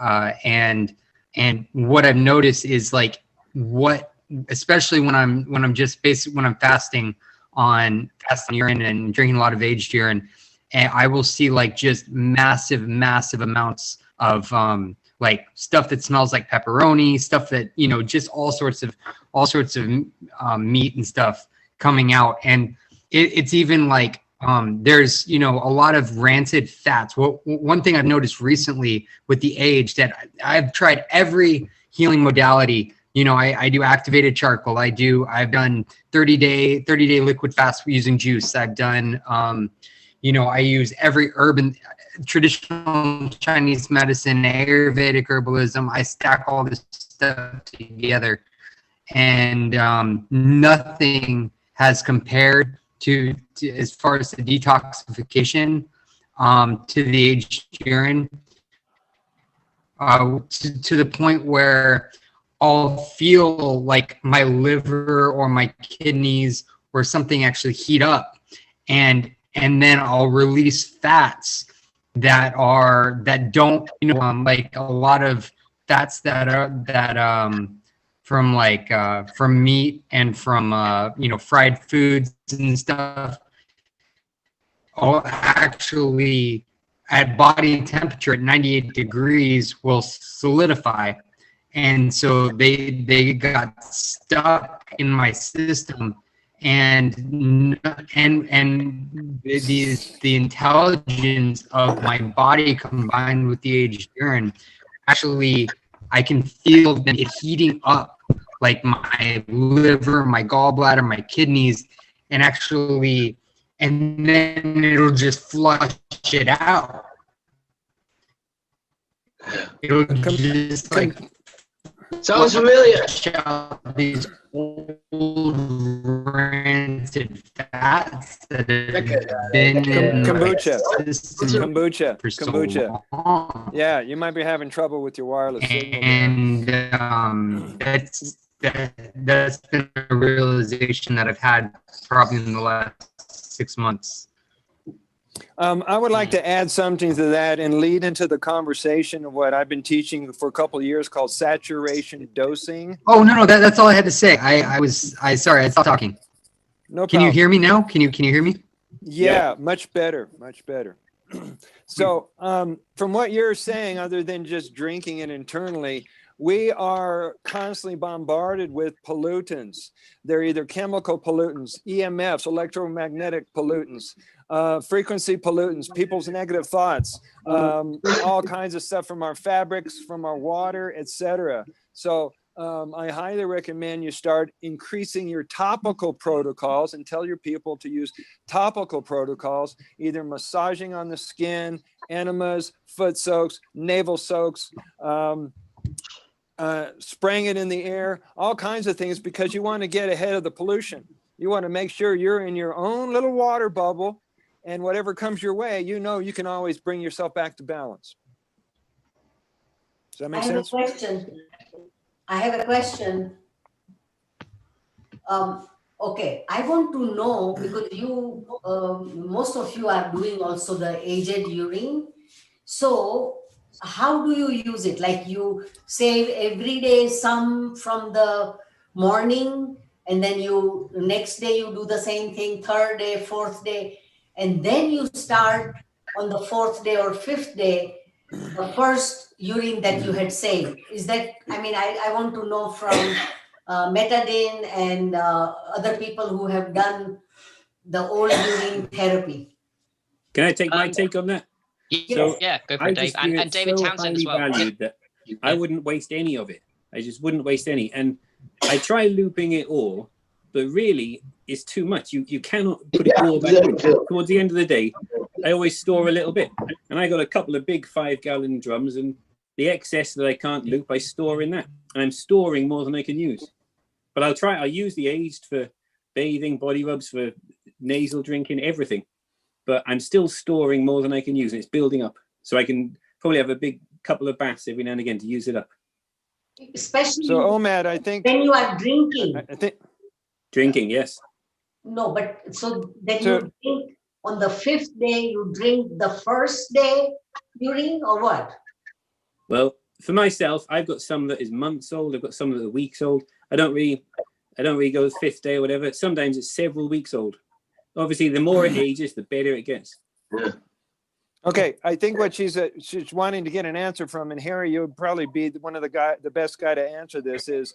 and what I've noticed is like especially when I'm just basically when I'm fasting on urine and drinking a lot of aged urine, and I will see like just massive amounts of like stuff that smells like pepperoni, stuff that just all sorts of meat and stuff coming out, and it's even like there's a lot of rancid fats. Well, one thing I've noticed recently with the age that I've tried every healing modality. I do activated charcoal. I've done 30-day liquid fast using juice. I've done, I use every herb and traditional Chinese medicine, Ayurvedic herbalism. I stack all this stuff together, and nothing has compared to as far as the detoxification to the aged urine, to the point where I'll feel like my liver or my kidneys or something actually heat up, and then I'll release fats that don't, like a lot of fats from meat and from fried foods and stuff, all actually at body temperature at 98 degrees will solidify. And so they got stuck in my system, and the intelligence of my body combined with the aged urine, actually I can feel it heating up, like my liver, my gallbladder, my kidneys, and then it'll just flush it out. It'll just like. Sounds familiar. These old rancid fats that have been in Kombucha. Kombucha. For so long. Yeah, you might be having trouble with your wireless signal. And that's been a realization that I've had probably in the last 6 months. I would like to add something to that and lead into the conversation of what I've been teaching for a couple of years called saturation dosing. Oh, no, that's all I had to say. Sorry, I stopped talking. No problem. Can you hear me now? Can you hear me? Yeah, much better. So from what you're saying, other than just drinking it internally, we are constantly bombarded with pollutants. They're either chemical pollutants, EMFs, electromagnetic pollutants, frequency pollutants, people's negative thoughts, all kinds of stuff from our fabrics, from our water, etc. So I highly recommend you start increasing your topical protocols and tell your people to use topical protocols, either massaging on the skin, enemas, foot soaks, navel soaks, spraying it in the air, all kinds of things, because you want to get ahead of the pollution. You want to make sure you're in your own little water bubble, and whatever comes your way, you know you can always bring yourself back to balance. Does that make sense? I have a question. Okay, I want to know, because you, most of you are doing also the aged urine. So how do you use it? Like you save every day some from the morning, and then you next day you do the same thing, third day, fourth day, and then you start on the fourth day or fifth day the first urine that you had saved. Is that, I mean, I want to know from Metadine and other people who have done the old urine therapy. Can I take my take on that? So, yeah, go for it, Dave. And David Townsend as well. Valued that I wouldn't waste any of it. I just wouldn't waste any. And I try looping it all, but really it's too much. You cannot put it all back in. Towards the end of the day, I always store a little bit. And I got a couple of big 5-gallon drums, and the excess that I can't loop, I store in that. And I'm storing more than I can use. But I'll use the aged for bathing, body rubs, for nasal drinking, everything. But I'm still storing more than I can use. And it's building up. So I can probably have a big couple of baths every now and again to use it up. Especially so Omad, I think when you are drinking. I think drinking, yes. No, but so then you drink on the fifth day, you drink the first day urine, or what? Well, for myself, I've got some that is months old. I've got some that are weeks old. I don't really go the fifth day or whatever. Sometimes it's several weeks old. Obviously, the more it ages, the better it gets. Yeah. Okay, I think what she's wanting to get an answer from, and Harry, you would probably be one of the best guy to answer this, is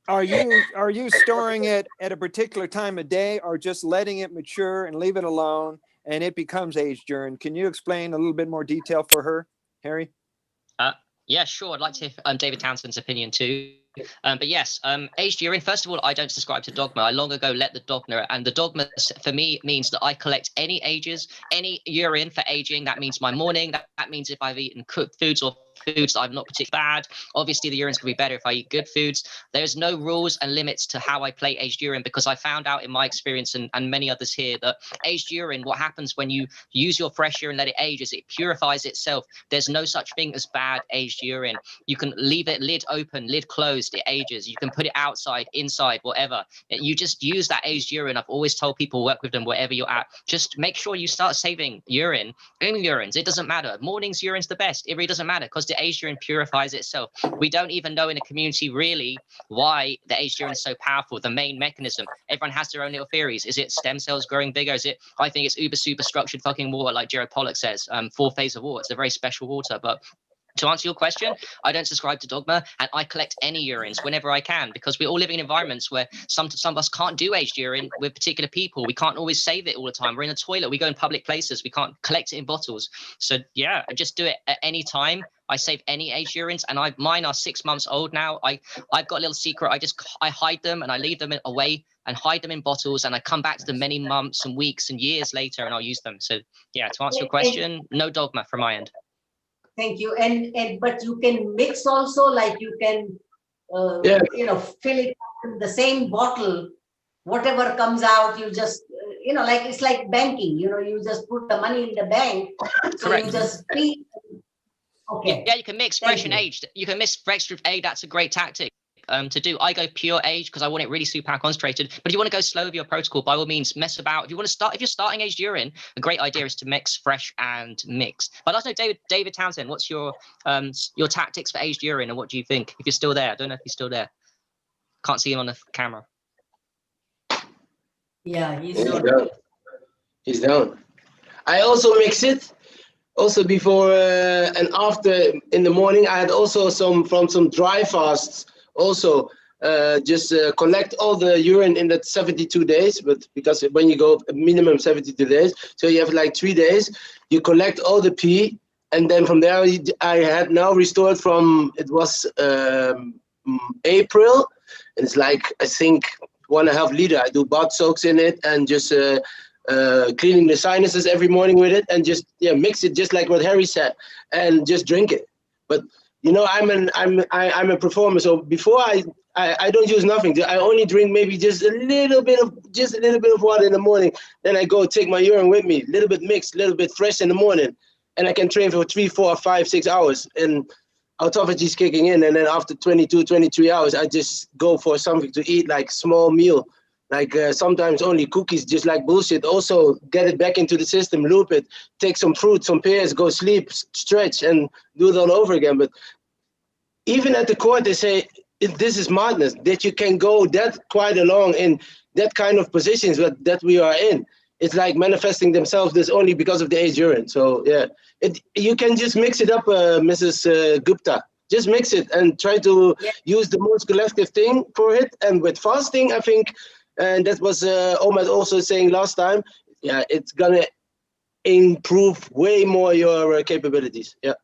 are you storing it at a particular time of day, or just letting it mature and leave it alone and it becomes aged urine? Can you explain a little bit more detail for her, Harry? Yeah, sure. I'd like to hear David Townsend's opinion too. But yes, aged urine, first of all, I don't subscribe to dogma. I long ago let the dogma, and the dogma for me means that I collect any ages, any urine for aging. That means my morning. That means if I've eaten cooked foods or foods that I'm not particularly bad. Obviously, the urine's going to be better if I eat good foods. There's no rules and limits to how I play aged urine, because I found out in my experience and many others here that aged urine, what happens when you use your fresh urine, let it age, is it purifies itself. There's no such thing as bad aged urine. You can leave it lid open, lid closed, it ages. You can put it outside, inside, whatever. You just use that aged urine. I've always told people, work with them wherever you're at. Just make sure you start saving urine in urines. It doesn't matter. Morning's urine's the best. It really doesn't matter, because the aged urine purifies itself. We don't even know in the community really why the aged urine is so powerful, the main mechanism. Everyone has their own little theories. Is it stem cells growing bigger? Is it, I think it's uber super structured fucking water, like Jared Pollock says, 4-phase of water. It's a very special water. But to answer your question, I don't subscribe to dogma, and I collect any urines whenever I can, because we all live in environments where some of us can't do aged urine with particular people. We can't always save it all the time. We're in a toilet. We go in public places. We can't collect it in bottles. So yeah, I just do it at any time. I save any aged urines, and mine are 6 months old now. I've got a little secret. I hide them, and I leave them away and hide them in bottles, and I come back to them many months and weeks and years later, and I'll use them. So yeah, to answer your question, no dogma from my end. Thank you. And but you can mix also, like you can, you know, fill it in the same bottle. Whatever comes out, you just, you know, like it's like banking. You know, you just put the money in the bank. So Correct. you just feed. Okay. Yeah, you can mix fresh and aged. You can mix fresh with aged. That's a great tactic to do. I go pure aged because I want it really super concentrated. But if you want to go slow with your protocol, by all means, mess about. If you're starting aged urine, a great idea is to mix fresh and mixed. But I don't know, David Townsend, what's your tactics for aged urine, and what do you think? If you're still there, I don't know if you're still there. Can't see him on the camera. Yeah, he's down. He's down. I also mix it. Also before and after in the morning, I had also some dry fasts. Also, just collect all the urine in that 72 days. But because when you go minimum 72 days, so you have like 3 days, you collect all the pee, and then from there I had now restored from, it was April, and it's like I think 1.5 liter. I do bath soaks in it and just cleaning the sinuses every morning with it, and just mix it just like what Harry said, and just drink it. But you know, I'm a performer. So before I don't use nothing. I only drink maybe just a little bit of water in the morning. Then I go take my urine with me, a little bit mixed, a little bit fresh in the morning, and I can train for 3, 4, 5, 6 hours. And autophagy is kicking in, and then after 22, 23 hours, I just go for something to eat, like small meal, like sometimes only cookies, just like bullshit. Also get it back into the system, loop it, take some fruit, some pears, go sleep, stretch, and do it all over again. But even at the court, they say this is madness, that you can go that quite along in that kind of positions that we are in. It's like manifesting themselves this only because of the age urine. So yeah, you can just mix it up, Mrs. Gupta. Just mix it and try to use the most collective thing for it. And with fasting, I think, and that was Omar also saying last time, yeah, it's gonna improve way more your capabilities. Yeah.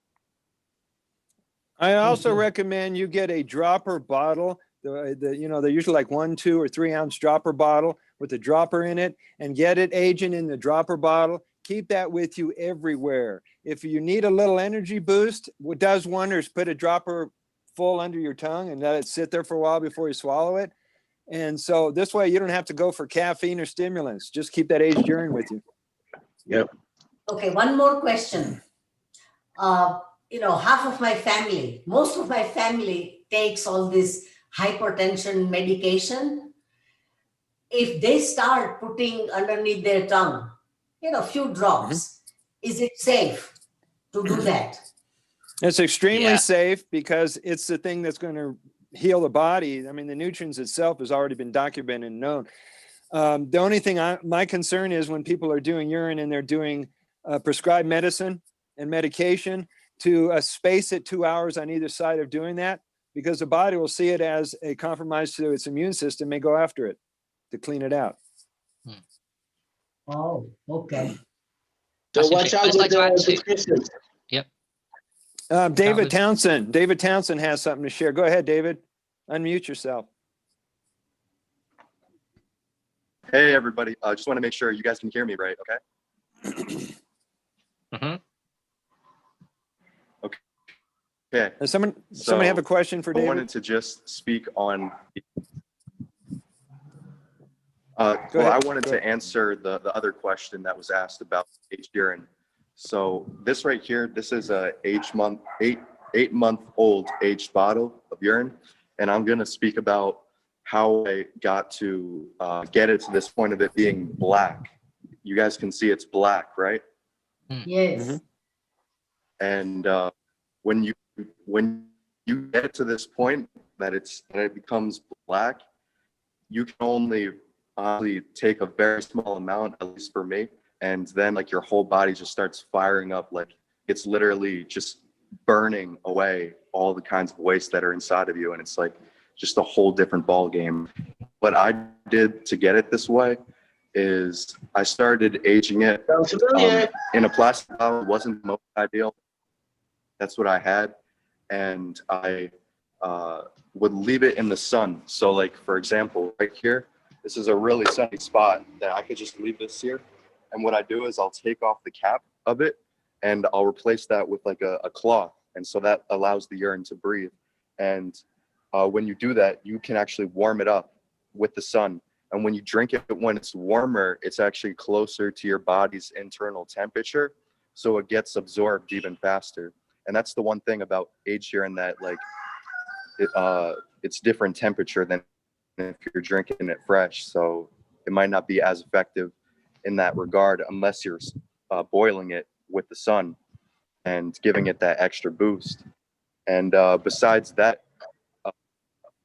I also recommend you get a dropper bottle. You know, they're usually like 1, 2, or 3 ounce dropper bottle with a dropper in it, and get it aging in the dropper bottle. Keep that with you everywhere. If you need a little energy boost, what does wonders, put a dropper full under your tongue and let it sit there for a while before you swallow it. And so this way you don't have to go for caffeine or stimulants. Just keep that aged urine with you. Yep. Okay, one more question. You know, half of my family, most of my family takes all this hypertension medication. If they start putting underneath their tongue, you know, a few drops, is it safe to do that? It's extremely safe because it's the thing that's going to heal the body. I mean, the nutrients itself has already been documented and known. The only thing my concern is when people are doing urine and they're doing prescribed medicine and medication, to space it 2 hours on either side of doing that, because the body will see it as a compromise to its immune system, may go after it to clean it out. Oh, okay. So watch out with the prescriptions. Yep. David Townsend. David Townsend has something to share. Go ahead, David. Unmute yourself. Hey, everybody. I just want to make sure you guys can hear me right, okay? Okay. Does somebody have a question for David? I wanted to just speak on. I wanted to answer the other question that was asked about aged urine. So this right here, this is a 8-month-old aged bottle of urine, and I'm going to speak about how I got to get it to this point of it being black. You guys can see it's black, right? Yes. And when you get to this point that it becomes black, you can only take a very small amount, at least for me, and then like your whole body just starts firing up. Like it's literally just burning away all the kinds of waste that are inside of you, and it's like just a whole different ball game. What I did to get it this way is I started aging it in a plastic bottle. It wasn't the most ideal. That's what I had, and I would leave it in the sun. So like, for example, right here, this is a really sunny spot that I could just leave this here. And what I do is I'll take off the cap of it and I'll replace that with like a cloth. And so that allows the urine to breathe. And when you do that, you can actually warm it up with the sun. And when you drink it, when it's warmer, it's actually closer to your body's internal temperature. So it gets absorbed even faster. And that's the one thing about aged urine, that like it's different temperature than if you're drinking it fresh. So it might not be as effective in that regard unless you're boiling it with the sun and giving it that extra boost. And besides that,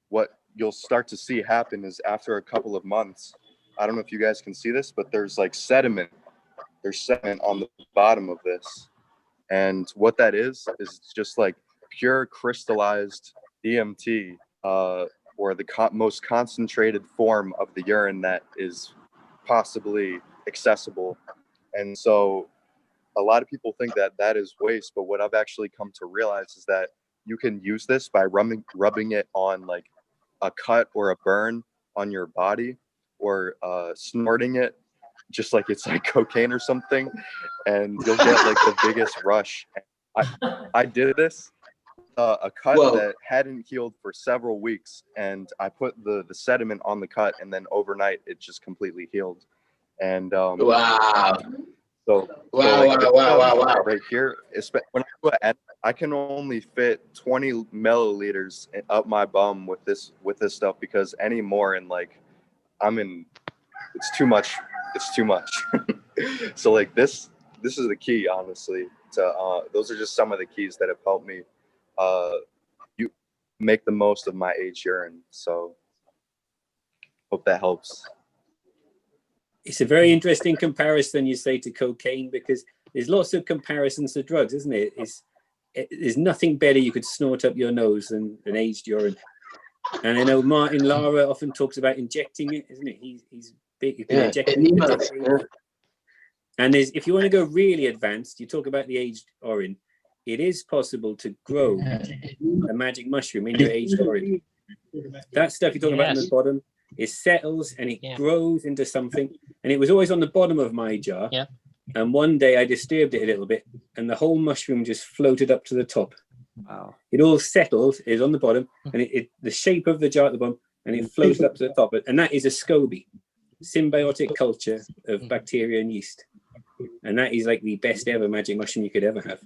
what you'll start to see happen is after a couple of months, I don't know if you guys can see this, but there's like sediment. There's sediment on the bottom of this. And what that is just like pure crystallized DMT, or the most concentrated form of the urine that is possibly accessible. And so a lot of people think that that is waste, but what I've actually come to realize is that you can use this by rubbing it on like a cut or a burn on your body, or snorting it just like it's like cocaine or something, and you'll get like the biggest rush. I did this a cut Whoa. that hadn't healed for several weeks, and I put the sediment on the cut, and then overnight it just completely healed. And Wow. so Wow, like wow. right here, when I do an edit, I can only fit 20 milliliters up my bum with this stuff, because any more, and like it's too much. It's too much. So like this is the key, honestly. Those are just some of the keys that have helped me you make the most of my aged urine. So hope that helps. It's a very interesting comparison, you say, to cocaine, because there's lots of comparisons to drugs, isn't it? There's nothing better you could snort up your nose than aged urine. And I know Martin Lara often talks about injecting it, isn't it? He's big. You can inject it. And if you want to go really advanced, you talk about the aged urine. It is possible to grow a magic mushroom in your aged urine. That stuff you're talking about on the bottom, it settles and it grows into something. And it was always on the bottom of my jar. Yeah. And one day I disturbed it a little bit, and the whole mushroom just floated up to the top. Wow. It all settled, is on the bottom, and the shape of the jar at the bottom, and it floated up to the top. And that is a SCOBY, symbiotic culture of bacteria and yeast. And that is like the best ever magic mushroom you could ever have.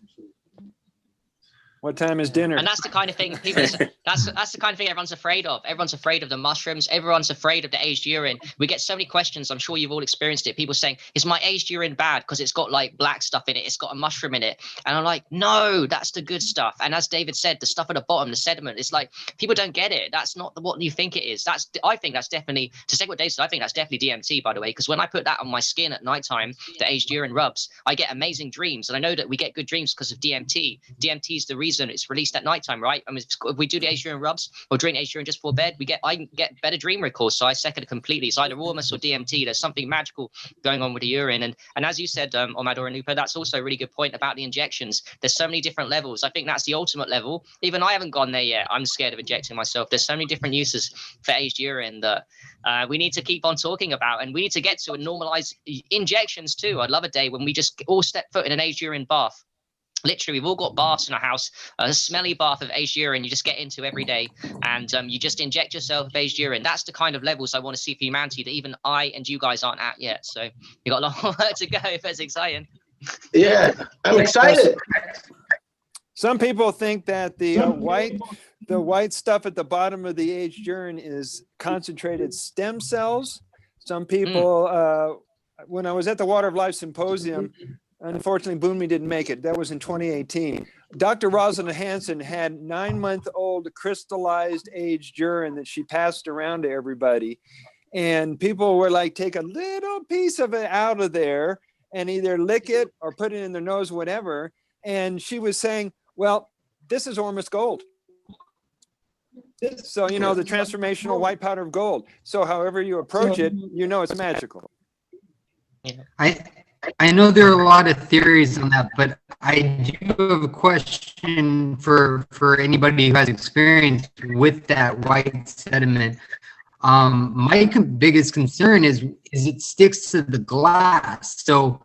What time is dinner? And that's the kind of thing that's the kind of thing everyone's afraid of. Everyone's afraid of the mushrooms. Everyone's afraid of the aged urine. We get so many questions. I'm sure you've all experienced it. People saying, is my aged urine bad because it's got like black stuff in it? It's got a mushroom in it. And I'm like, no, that's the good stuff. And as David said, the stuff at the bottom, the sediment, it's like, people don't get it. That's not what you think it is. I think that's definitely, to say what David said, I think that's definitely DMT, by the way, because when I put that on my skin at nighttime, the aged urine rubs, I get amazing dreams. And I know that we get good dreams because of DMT. DMT is the reason it's released at nighttime, right? I mean, if we do the aged urine rubs or drink aged urine just before bed, I get better dream recalls. So I second it completely. It's either Ormus or DMT. There's something magical going on with the urine. And as you said, Omad or Anupa, that's also a really good point about the injections. There's so many different levels. I think that's the ultimate level. Even I haven't gone there yet. I'm scared of injecting myself. There's so many different uses for aged urine that we need to keep on talking about, and we need to get to and normalize injections too. I'd love a day when we just all step foot in an aged urine bath. Literally, we've all got baths in our house, a smelly bath of aged urine you just get into every day, and you just inject yourself with aged urine. That's the kind of levels I want to see for humanity that even I and you guys aren't at yet. So you got a long work to go. If it's exciting. Yeah, I'm excited. Some people think that the white stuff at the bottom of the aged urine is concentrated stem cells. Some people, when I was at the Water of Life Symposium, unfortunately, Boonmi didn't make it. That was in 2018. Dr. Rosalind Hansen had 9-month-old crystallized aged urine that she passed around to everybody. And people were like, take a little piece of it out of there and either lick it or put it in their nose, whatever. And she was saying, well, this is Ormus gold. So, you know, the transformational white powder of gold. So however you approach it, you know it's magical. I know there are a lot of theories on that, but I do have a question for anybody who has experience with that white sediment. My biggest concern is it sticks to the glass. So,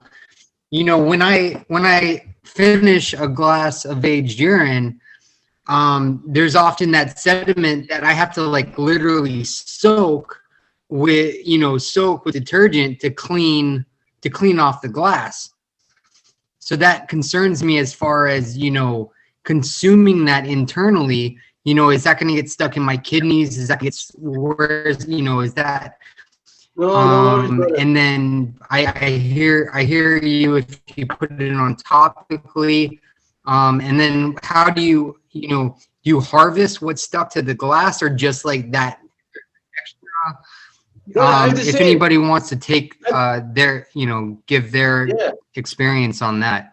you know, when I finish a glass of aged urine, there's often that sediment that I have to like literally soak with detergent to clean off the glass. So that concerns me as far as, you know, consuming that internally. You know, is that going to get stuck in my kidneys? Is that worse? You know, is that? And then I hear you if you put it on topically. And then how do you harvest what's stuck to the glass, or just like that extra? If anybody wants to take give their experience on that.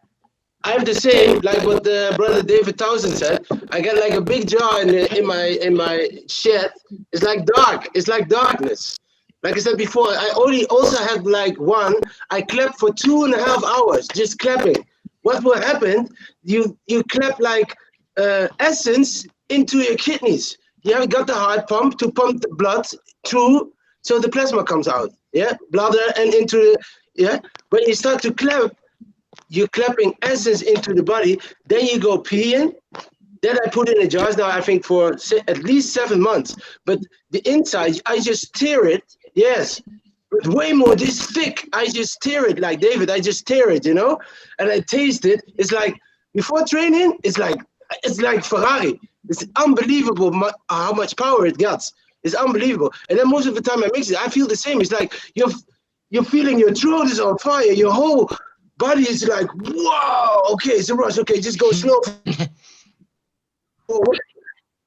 I have the same, like what brother David Townsend said. I got like a big jar in my shed. It's like dark. It's like darkness. Like I said before, I also had like one. I clapped for 2.5 hours, just clapping. What will happen? You clap like essence into your kidneys. You have got the heart pump to pump the blood through, so the plasma comes out. Yeah, bladder and into When you start to clap, you're clapping essence into the body. Then you go peeing. Then I put in the jars now, I think for at least 7 months. But the inside, I just tear it. Yes. But way more this thick. I just tear it like David. I just tear it, you know? And I taste it. It's like, before training, it's like Ferrari. It's unbelievable how much power it gets. It's unbelievable. And then most of the time I mix it, I feel the same. It's like you're feeling your throat is on fire. Your whole body is like, whoa, okay, it's a rush. Okay, just go slow.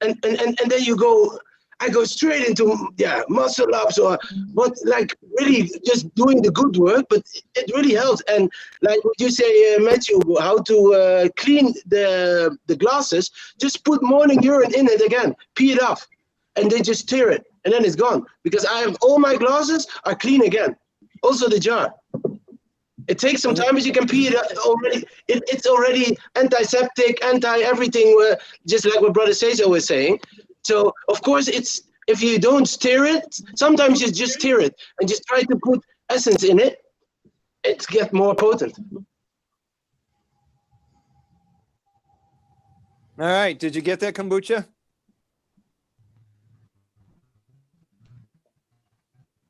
And then I go straight into muscle ups or what, like really just doing the good work, but it really helps. And like what you say, Matthew, how to clean the glasses, just put morning urine in it again, pee it off, and then just tear it, and then it's gone. Because I have all my glasses are clean again, also the jar. It takes some time, but you can pee it already. It's already antiseptic, anti-everything, just like what Brother Cesar was saying. So, of course, if you don't stir it, sometimes you just stir it and just try to put essence in it, it gets more potent. All right. Did you get that, Kombucha?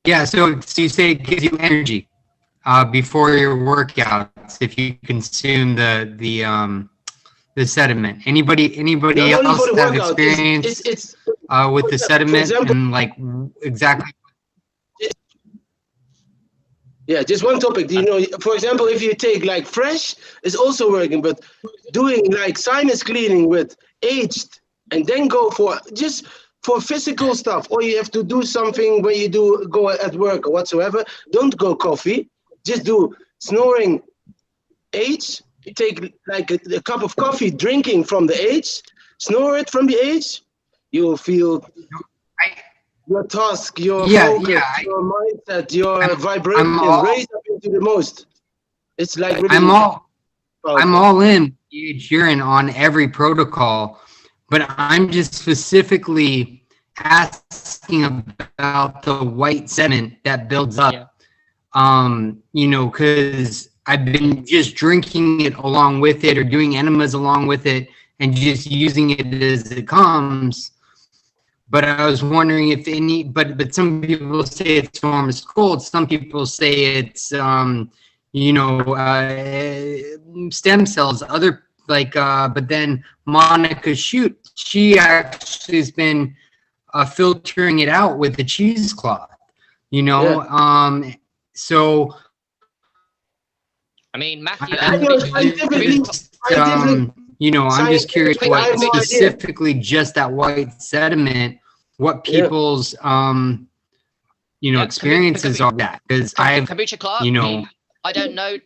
Yeah, so you say it gives you energy before your workouts if you consume the sediment. Anybody else have experience with the sediment example, and like exactly? Yeah, just one topic. Do you know, for example, if you take like fresh, it's also working, but doing like sinus cleaning with aged and then go for just for physical stuff, or you have to do something when you go at work or whatsoever, don't go coffee, just do snoring aged. You take like a cup of coffee, drinking from the age, snore it from the age, you'll feel your task, your focus, your mindset, your vibration raised up into the most. It's like really I'm all in urine on every protocol, but I'm just specifically asking about the white sediment that builds up. You know, because I've been just drinking it along with it or doing enemas along with it and just using it as it comes. But I was wondering if but some people say it's warm as cold. Some people say it's, you know, stem cells, other like, but then Monica she actually has been filtering it out with the cheesecloth, you know? So, I mean, Matthew, you know, I'm just curious what specifically just that white sediment, what people's, you know, experiences are that. Because Kombucha Clark, you know, I don't know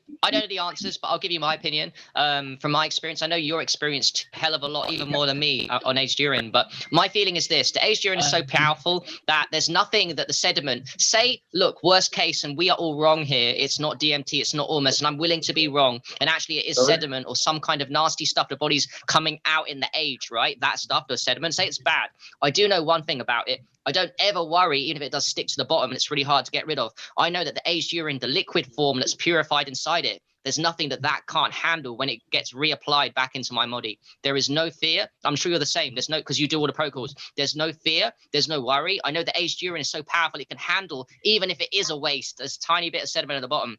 the answers, but I'll give you my opinion. From my experience, I know you're experienced a hell of a lot, even more than me, on aged urine. But my feeling is this: the aged urine is so powerful that there's nothing that the sediment. Say, look, worst case, and we are all wrong here. It's not DMT, it's not Ormus, and I'm willing to be wrong. And actually, it is sediment or some kind of nasty stuff the body's coming out in the age, right? That stuff, the sediment. Say it's bad. I do know one thing about it. I don't ever worry, even if it does stick to the bottom and it's really hard to get rid of. I know that the aged urine, the liquid form that's purified inside it, there's nothing that can't handle when it gets reapplied back into my body. There is no fear. I'm sure you're the same. There's no, because you do all the protocols. There's no fear. There's no worry. I know the aged urine is so powerful it can handle, even if it is a waste, there's a tiny bit of sediment at the bottom.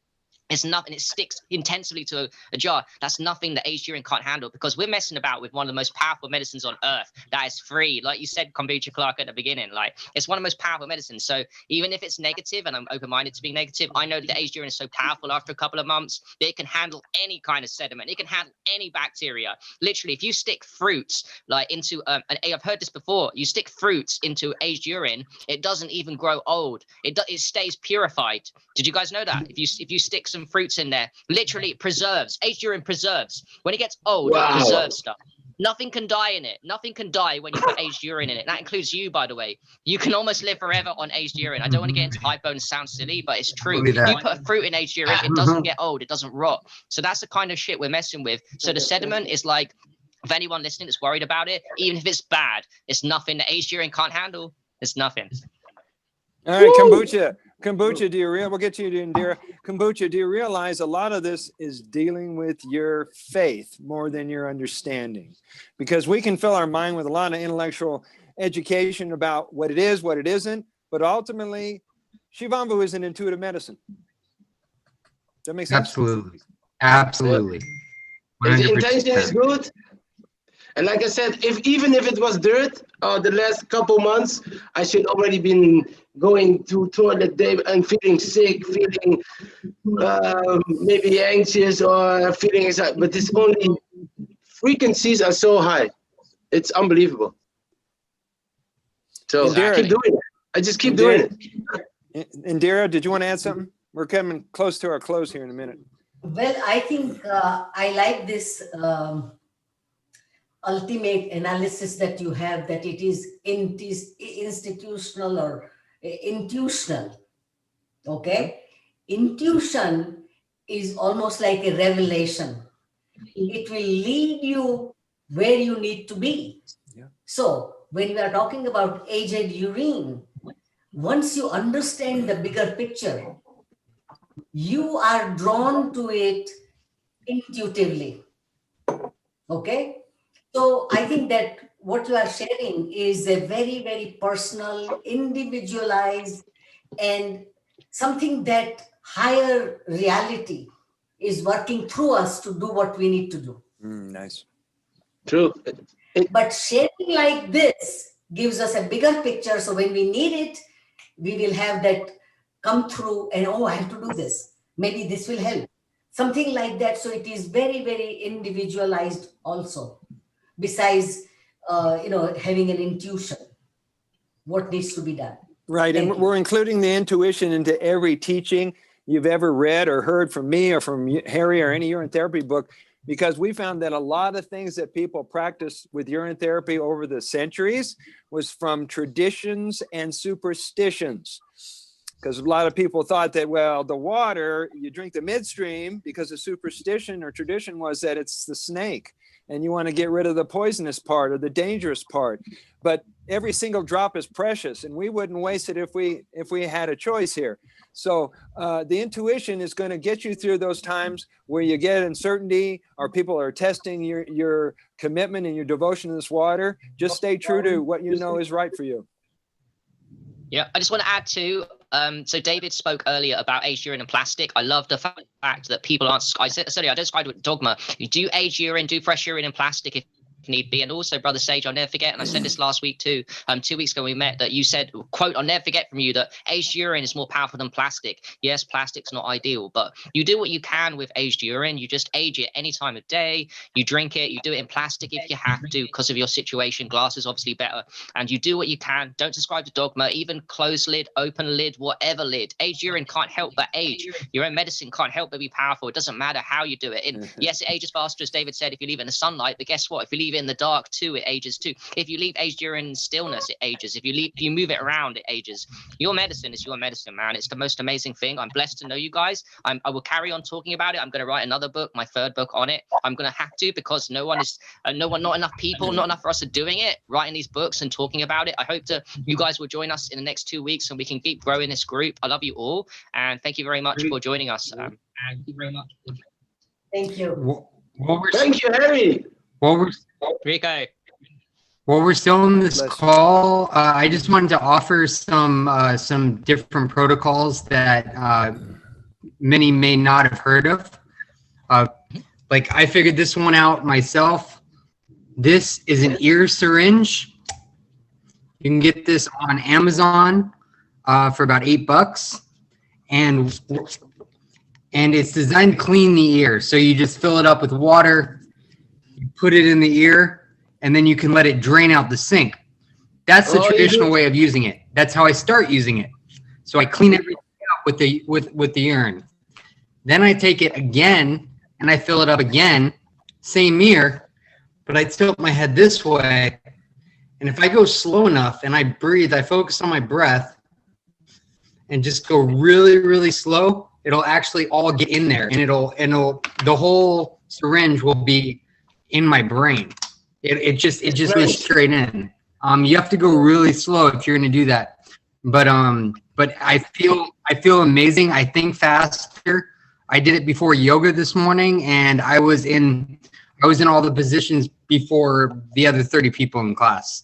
It's nothing. It sticks intensely to a jar. That's nothing that aged urine can't handle, because we're messing about with one of the most powerful medicines on earth that is free. Like you said, Kombucha Clark, at the beginning, like it's one of the most powerful medicines. So even if it's negative, and I'm open-minded to being negative, I know that the aged urine is so powerful after a couple of months that it can handle any kind of sediment. It can handle any bacteria. Literally, if you stick fruits like into, and I've heard this before, you stick fruits into aged urine, it doesn't even grow old. It stays purified. Did you guys know that? If you stick some fruits in there, literally it preserves. Aged urine preserves. When it gets old, it preserves stuff. Nothing can die in it. Nothing can die when you put aged urine in it. That includes you, by the way. You can almost live forever on aged urine. I don't want to get into hypo and sound silly, but it's true. You put a fruit in aged urine, it doesn't get old. It doesn't rot. So that's the kind of shit we're messing with. So the sediment is like, if anyone listening that's worried about it, even if it's bad, it's nothing that aged urine can't handle. It's nothing. All right, Kombucha. Kombucha, we'll get to you, Indira. Kombucha, do you realize a lot of this is dealing with your faith more than your understanding? Because we can fill our mind with a lot of intellectual education about what it is, what it isn't, but ultimately, Shivambu is an intuitive medicine. Does that make sense? Absolutely. Absolutely. If the 100%. intention is good, and like I said, even if it was dirt, the last couple months, I should already been going to toilet day and feeling sick, feeling maybe anxious or feeling excited. But it's only frequencies are so high, it's unbelievable. So I keep doing it. I just keep doing it. Indira, did you want to add something? We're coming close to our close here in a minute. Well, I think I like this ultimate analysis that you have, that it is institutional or intuitional. Okay? Intuition is almost like a revelation. It will lead you where you need to be. Yeah. So when we are talking about aged urine, once you understand the bigger picture, you are drawn to it intuitively. Okay? So I think that what you are sharing is a very, very personal, individualized, and something that higher reality is working through us to do what we need to do. Nice. True. But sharing like this gives us a bigger picture. So when we need it, we will have that come through and, oh, I have to do this. Maybe this will help. Something like that. So it is very, very individualized also. Besides, having an intuition, what needs to be done. Right. Thank And you. we're including the intuition into every teaching you've ever read or heard from me or from Harry or any urine therapy book, because we found that a lot of things that people practice with urine therapy over the centuries was from traditions and superstitions. Because a lot of people thought that, well, the water, you drink the midstream because the superstition or tradition was that it's the snake and you want to get rid of the poisonous part or the dangerous part. But every single drop is precious and we wouldn't waste it if we had a choice here. So the intuition is going to get you through those times where you get uncertainty or people are testing your commitment and your devotion to this water. Just stay true to what you know is right for you. Yeah, I just want to add to, so David spoke earlier about aged urine and plastic. I love the fact that people aren't, I don't describe it with dogma. You do aged urine, do fresh urine and plastic if need be. And also, Brother Sage, I'll never forget, and I said this last week too, 2 weeks ago we met, that you said, quote, I'll never forget from you that aged urine is more powerful than plastic. Yes, plastic's not ideal, but you do what you can with aged urine. You just age it any time of day. You drink it. You do it in plastic if you have to because of your situation. Glass is obviously better. And you do what you can. Don't subscribe to dogma, even closed lid, open lid, whatever lid. Aged urine can't help but age. Your own medicine can't help but be powerful. It doesn't matter how you do it. And yes, it ages faster, as David said, if you leave it in the sunlight, but guess what? If you leave it in the dark too, it ages too. If you leave aged urine in stillness, it ages. If you move it around, it ages. Your medicine is your medicine, man. It's the most amazing thing. I'm blessed to know you guys. I will carry on talking about it. I'm going to write another book, my third book on it. I'm going to have to, because not enough people, not enough of us are doing it, writing these books and talking about it. I hope you guys will join us in the next 2 weeks and we can keep growing this group. I love you all, and thank you very much for joining us. Thank you very much. Thank you. Thank you, Harry. Rico. While we're still in this call, I just wanted to offer some different protocols that many may not have heard of. Like I figured this one out myself. This is an ear syringe. You can get this on Amazon for about $8, and it's designed to clean the ear. So you just fill it up with water, you put it in the ear, and then you can let it drain out the sink. That's the traditional way of using it. That's how I start using it. So I clean everything up with the urine. Then I take it again and I fill it up again, same ear, but I tilt my head this way. And if I go slow enough and I breathe, I focus on my breath and just go really, really slow, it'll actually all get in there, and the whole syringe will be in my brain. It just goes straight in. You have to go really slow if you're going to do that. but I feel amazing. I think faster. I did it before yoga this morning, and I was in all the positions before the other 30 people in class.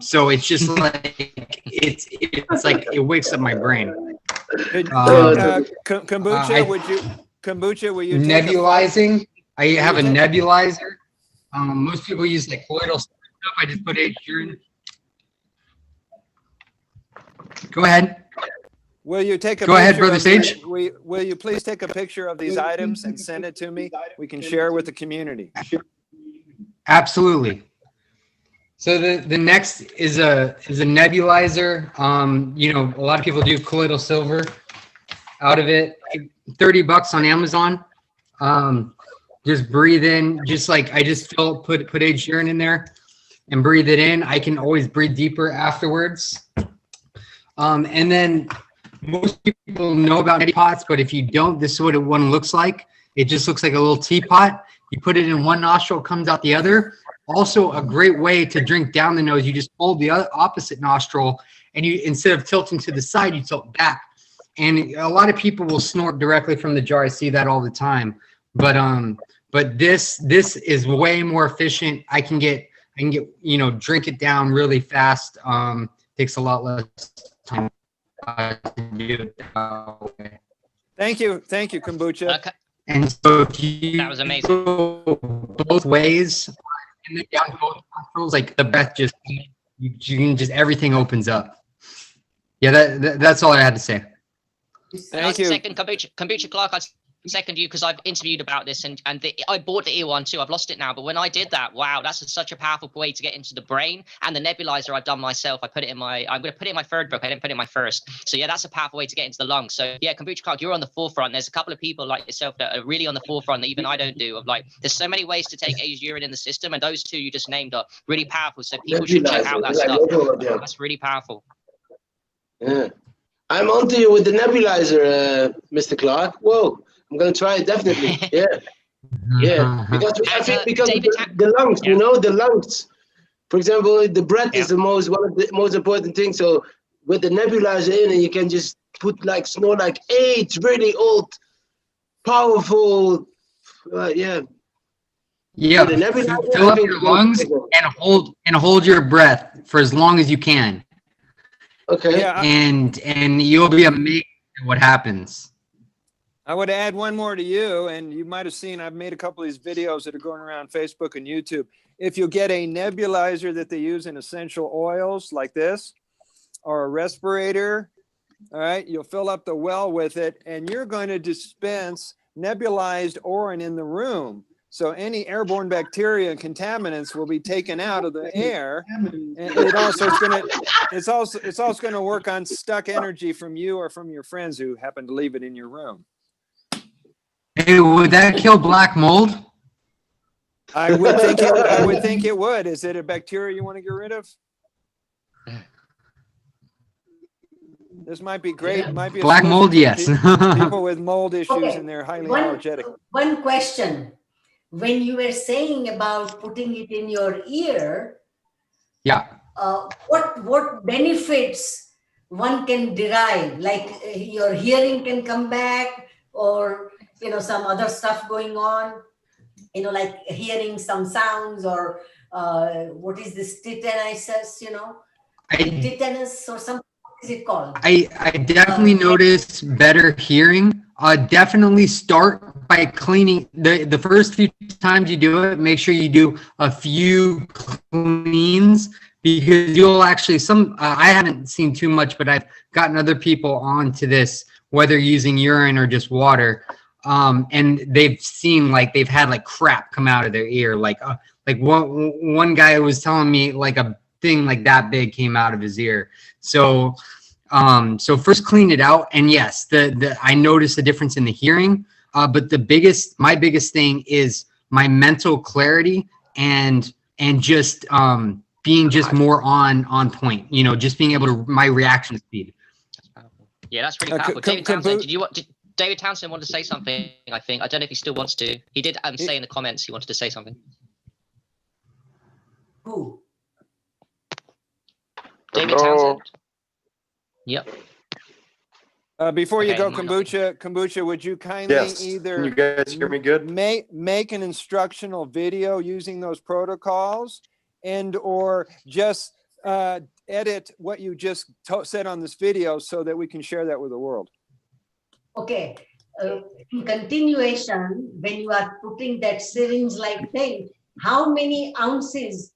So it's just like it's like it wakes up my brain. Kombucha, will you take nebulizing? I have a nebulizer. Most people use like colloidal stuff. I just put H urine. Go ahead. Will you take a Go ahead, picture Brother of these- Sage. Will you please take a picture of these items and send it to me? We can share with the community. Absolutely. So the next is a nebulizer. You know, a lot of people do colloidal silver out of it. $30 on Amazon. Just breathe in, just like I just put H urine in there and breathe it in. I can always breathe deeper afterwards. And then most people know about neti pots, but if you don't, this is what one looks like. It just looks like a little teapot. You put it in one nostril, it comes out the other. Also a great way to drink down the nose. You just hold the other opposite nostril, and you, instead of tilting to the side, you tilt back. And a lot of people will snort directly from the jar. I see that all the time. But this is way more efficient. I can get you know, drink it down really fast. Takes a lot less time to do it that way. Thank you, Kombucha. Okay. And so if you That was amazing. go both ways, and then down both nostrils, like the breath just you can just everything opens up. Yeah, that's all I had to say. Thank you. Second, Kombucha Clark, I second you because I've interviewed about this and I bought the ear one too. I've lost it now, but when I did that, wow, that's such a powerful way to get into the brain. And the nebulizer I've done myself. I'm going to put it in my third book. I didn't put it in my first. So yeah, that's a powerful way to get into the lungs. So yeah, Kombucha Clark, you're on the forefront. There's a couple of people like yourself that are really on the forefront that even I don't do. Of like, there's so many ways to take Asian urine in the system, and those two you just named are really powerful. So people should check out that stuff. That's really powerful. Yeah, I'm onto you with the nebulizer, Mr. Clark. Whoa. I'm gonna try it definitely. Yeah, yeah. Because I think because the lungs, you know, the lungs. For example, the breath is one of the most important things. So with the nebulizer in, and you can just put like snort like, hey, it's really old, powerful. Yeah. Yeah. With the nebulizer, Fill up your lungs and hold your breath for as long as you can. Okay. Yeah, And you'll be amazed at what happens. I would add one more to you, and you might have seen I've made a couple of these videos that are going around Facebook and YouTube. If you get a nebulizer that they use in essential oils like this, or a respirator, all right, you'll fill up the well with it, and you're going to dispense nebulized urine in the room. So any airborne bacteria and contaminants will be taken out of the air, and it's also going to work on stuck energy from you or from your friends who happen to leave it in your room. Hey, would that kill black mold? I would think it would. Is it a bacteria you want to get rid of? This might be great. It might be a black solution mold, for yes. people with mold issues Okay. and they're highly allergic. One question. When you were saying about putting it in your ear, Yeah. what benefits one can derive? Like your hearing can come back, or you know, some other stuff going on, you know, like hearing some sounds, or what is this tetanus, you know, tetanus or something. What is it called? I definitely notice better hearing. Definitely start by cleaning the first few times you do it. Make sure you do a few cleans, because you'll actually I haven't seen too much, but I've gotten other people onto this, whether using urine or just water. And they've seen like they've had like crap come out of their ear. Like one guy was telling me like a thing like that big came out of his ear. So first clean it out. And yes, I noticed a difference in the hearing. But my biggest thing is my mental clarity and just being just more on point. You know, just being able to my reaction speed. Yeah, that's really powerful. David Townsend, David Townsend wanted to say something, I think. I don't know if he still wants to. He did say in the comments he wanted to say something. Who? David Townsend? Yep. Before you Okay, go, might not be. Kombucha, would you kindly Yes. either Can you guys hear me good? make an instructional video using those protocols, and or just edit what you just said on this video so that we can share that with the world? Okay. In continuation, when you are putting that syringe-like thing, how many ounces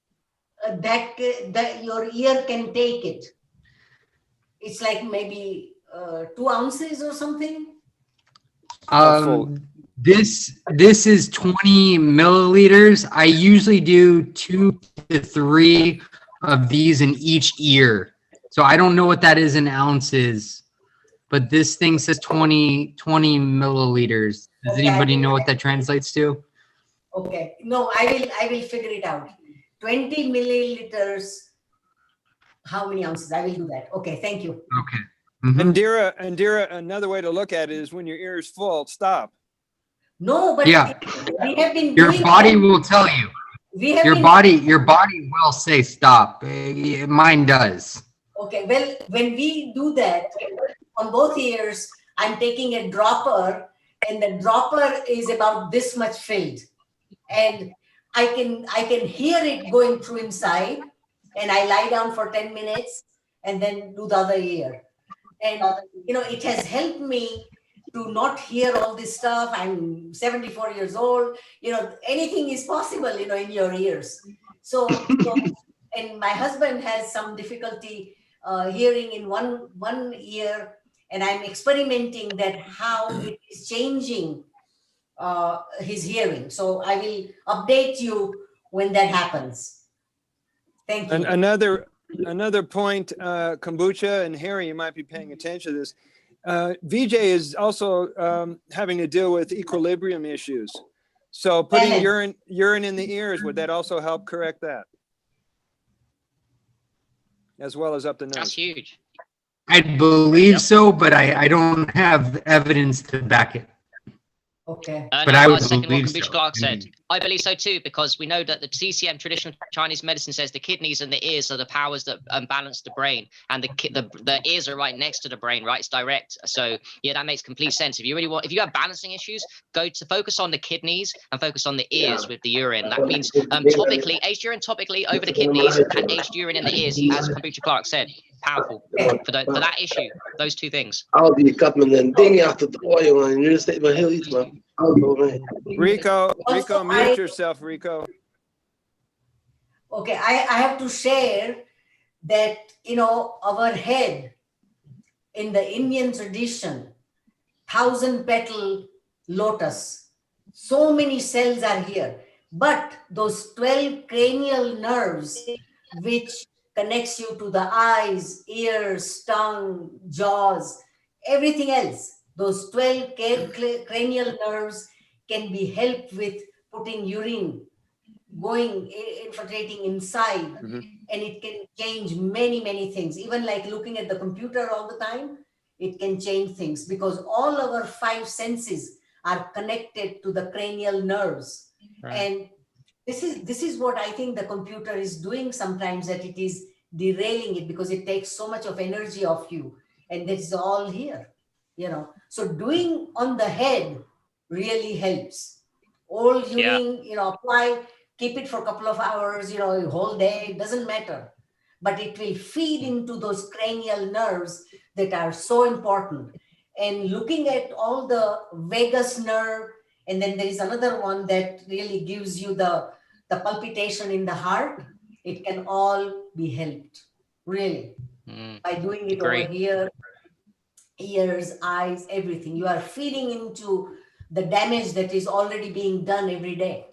that your ear can take it? It's like maybe 2 ounces or something. This is 20 milliliters. I usually do 2 to 3 of these in each ear. So I don't know what that is in ounces, but this thing says 20 milliliters. Does Okay, anybody know what that translates to? Okay. No, I will figure it out. 20 milliliters. How many ounces? I will do that. Okay, thank you. Okay. Mhm. Indira, another way to look at it is when your ear is full, stop. No, but Yeah. we have been Your doing body that. will tell you. We have Your been body will say stop. Mine does. Okay, well, when we do that on both ears, I'm taking a dropper, and the dropper is about this much filled, and I can hear it going through inside, and I lie down for 10 minutes and then do the other ear. And it has helped me to not hear all this stuff. I'm 74 years old. Anything is possible, in your ears. So and my husband has some difficulty hearing in one ear, and I'm experimenting that how it is changing his hearing. So I will update you when that happens. Thank you. And another point, Kombucha and Harry, you might be paying attention to this. VJ is also having to deal with equilibrium issues. So putting urine in the ears, would that also help correct that? As well as up the nose. That's huge. I believe so, but I don't have evidence to back it. Okay. But No, I would second what believe Kombucha so. Clark said. I believe so too, because we know that the TCM, traditional Chinese medicine, says the kidneys and the ears are the powers that balance the brain, and the ears are right next to the brain, right? It's direct. So yeah, that makes complete sense. If you have balancing issues, go to focus on the kidneys and focus on the ears with the urine. That means topically, aged urine topically over the kidneys and aged urine in the ears, as Kombucha Clark said. Powerful for that issue. Those two things. Al die kat met een ding achter het oor, jongen. Nu steekt me heel iets, man. Rico, Also, mute yourself, Rico. Okay, I have to share that, our head in the Indian tradition, 1,000-petal lotus, so many cells are here, but those 12 cranial nerves, which connects you to the eyes, ears, tongue, jaws, everything else, those 12 cranial nerves can be helped with putting urine, infiltrating inside, and it can change many things. Even like looking at the computer all the time, it can change things, because all our 5 senses are connected to the cranial nerves. Right. And this is what I think the computer is doing sometimes, that it is derailing it, because it takes so much of energy off you, and this is all here, so doing on the head really helps. All urine, apply, keep it for a couple of hours, whole day, doesn't matter, but it will feed into those cranial nerves that are so important. And looking at all the vagus nerve, and then there is another one that really gives you the palpitation in the heart, it can all be helped, really, by doing it over here, ears, eyes, everything. You are feeding into the damage that is already being done every day.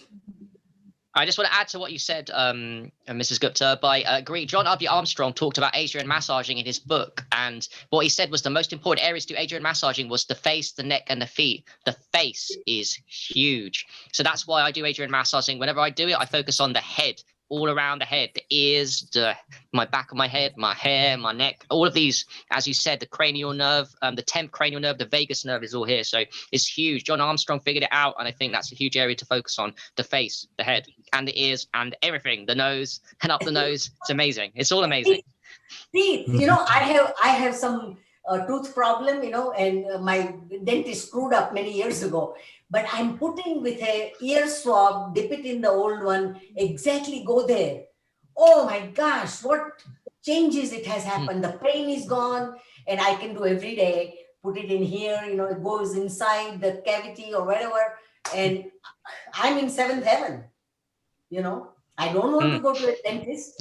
I just want to add to what you said, Mrs. Gupta. I agree. John W. Armstrong talked about Adrian massaging in his book, and what he said was the most important areas to Adrian massaging was the face, the neck, and the feet. The face is huge, so that's why I do Adrian massaging. Whenever I do it, I focus on the head, all around the head, the ears, my back of my head, my hair, my neck, all of these, as you said, the cranial nerve, the 10th cranial nerve, the vagus nerve is all here. So it's huge. John Armstrong figured it out, and I think that's a huge area to focus on: the face, the head, and the ears, and everything, the nose, and up the nose. It's amazing. It's all amazing. Teeth, you know, I have some tooth problem, you know, and my dentist screwed up many years ago. But I'm putting with a ear swab, dip it in the old one, exactly go there. Oh my gosh, what changes it has happened. The pain is gone, and I can do every day. Put it in here, you know, it goes inside the cavity or whatever, and I'm in seventh heaven, you know. I don't want to go to a dentist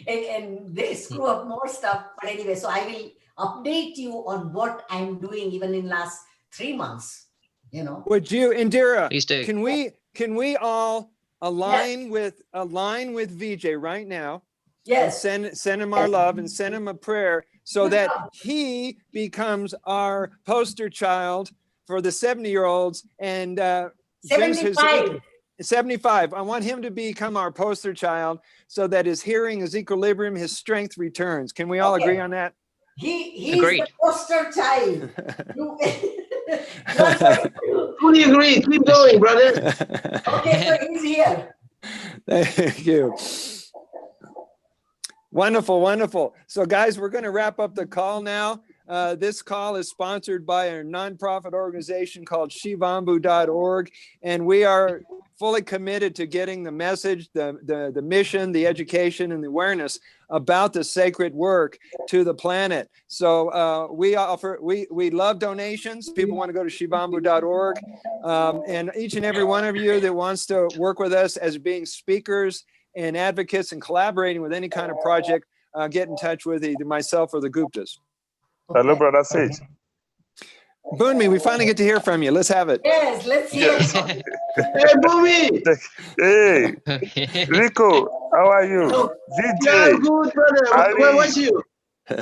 and they screw up more stuff. But anyway, so I will update you on what I'm doing even in last 3 months, you know. Would you, Indira, Please do. can we all align with VJ right now? Yes. And send him our love and send him a prayer so that he becomes our poster child for the 70-year-olds and brings his 75. 75. I want him to become our poster child so that his hearing, his equilibrium, his strength returns. Can we all agree on that? He's Agreed. the poster child. You, Fully agree. Keep going, brother. okay, so he's here. Thank you. Wonderful, wonderful. So guys, we're going to wrap up the call now. This call is sponsored by a nonprofit organization called shivambu.org, and we are fully committed to getting the message, the mission, the education, and the awareness about the sacred work to the planet. So we love donations. People want to go to shivambu.org, and each and every one of you that wants to work with us as being speakers and advocates and collaborating with any kind of project, get in touch with either myself or the Guptas. Hello, Brother Sage. Boonmi, we finally get to hear from you. Let's have it. Yes, let's hear it. Hey, Boomy. Hey, Rico, how are you? Yeah, VJ, good, brother. Where was you?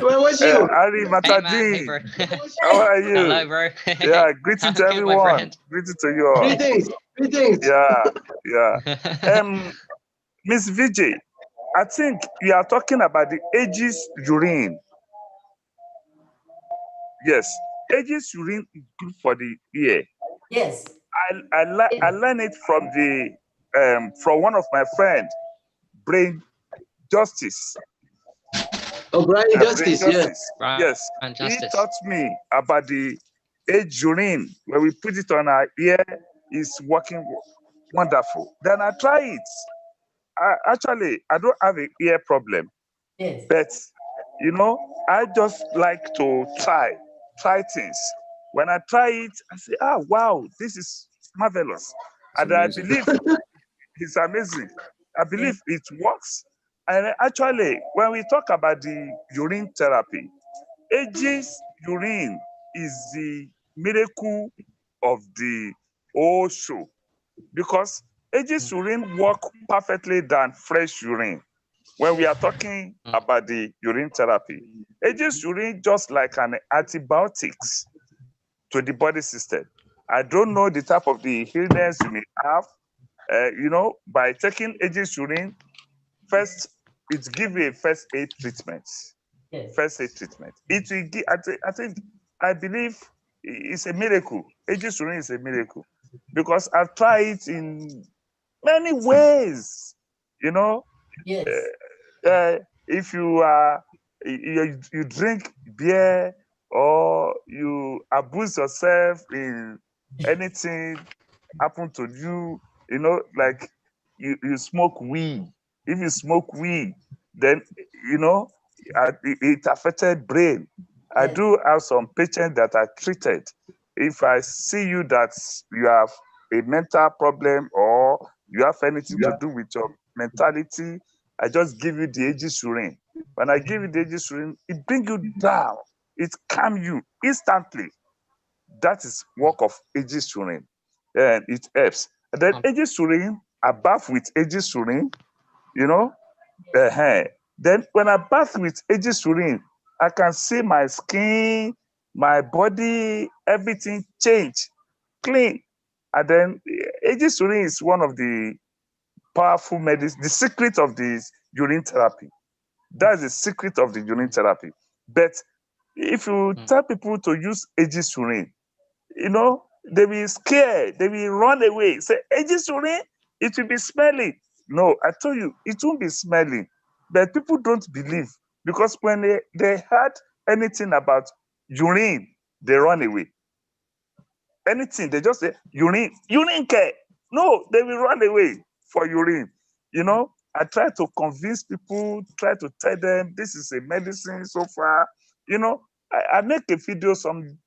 Where was you? Ari Hey, man. Hey, Matadin, bro. how are you? Hello, bro. Yeah, greeting I'm to good, my everyone. friend. Greeting to you all. Greetings. Yeah. Miss VJ, I think you are talking about the Aegis urine. Yes, Aegis urine is good for the ear. Yes. I learned it from one of my friends, Brain Justice. Oh, Brian Justice, Brain yeah. Right. Yes, And he justice. taught me about the Aegis urine. When we put it on our ear, it's working wonderful. Then I try it. I don't have an ear problem, Yes. but I just like to try things. When I try it, I say, wow, this is marvelous. And I believe it's amazing. I believe it works. And actually, when we talk about the urine therapy, Aegis urine is the miracle of the whole show, because Aegis urine work perfectly than fresh urine. When we are talking about the urine therapy, Aegis urine just like an antibiotics to the body system. I don't know the type of the illness you may have. By taking Aegis urine, first it gives you a first aid treatment. Yes. First aid treatment. It will give. I believe it's a miracle. Aegis urine is a miracle, because I've tried it in many ways. Yes. If you drink beer or you abuse yourself in anything happen to you, like you smoke weed. If you smoke weed, then it affected brain. I Yes. do have some patients that are treated. If I see you that you have a mental problem or you have anything to do with your mentality, I just give you the Aegis urine. When I give you the Aegis urine, it brings you down. It calms you instantly. That is work of Aegis urine, and it helps. And then Aegis urine, I bath with Aegis urine, Then when I bath with Aegis urine, I can see my skin, my body, everything change, clean. And then Aegis urine is one of the powerful medicine, the secret of this urine therapy. That's the secret of the urine therapy. But if you tell people to use Aegis urine, they will scared, they will run away. Say, Aegis urine, it will be smelly. No, I told you, it won't be smelly. But people don't believe. Because when they heard anything about urine, they run away. Anything, they just say, urine care. No, they will run away for urine. You know, I try to convince people, try to tell them this is a medicine so far. You know, I make a video some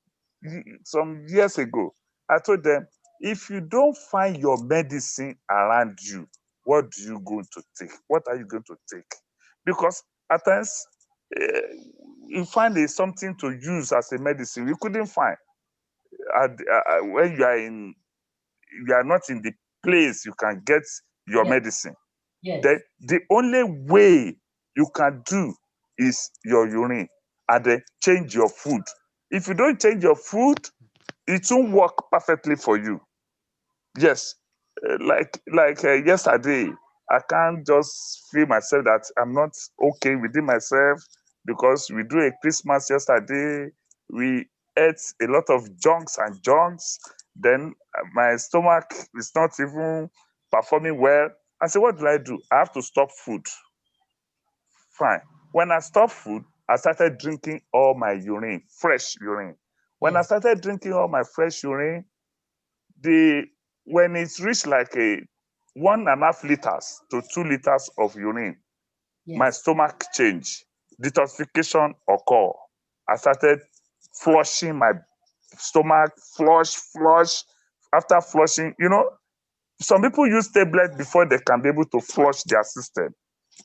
years ago. I told them, if you don't find your medicine around you, what do you going to take? What are you going to take? Because at times, you find something to use as a medicine you couldn't find. When you are not in the place you can get your Yes. medicine. Yes. The only way you can do is your urine, and then change your food. If you don't change your food, it won't work perfectly for you. Yes, like yesterday, I can't just feel myself that I'm not okay within myself because we do a Christmas yesterday. We ate a lot of junks and junks. Then my stomach is not even performing well. I said, what do? I have to stop food. Fine. When I stopped food, I started drinking all my urine, fresh urine. When I started drinking all my fresh urine, when it's reached like a 1.5 liters to 2 liters of urine, my stomach changed. Detoxification occurred. I started flushing my stomach, flush. After flushing, you know, some people use tablets before they can be able to flush their system.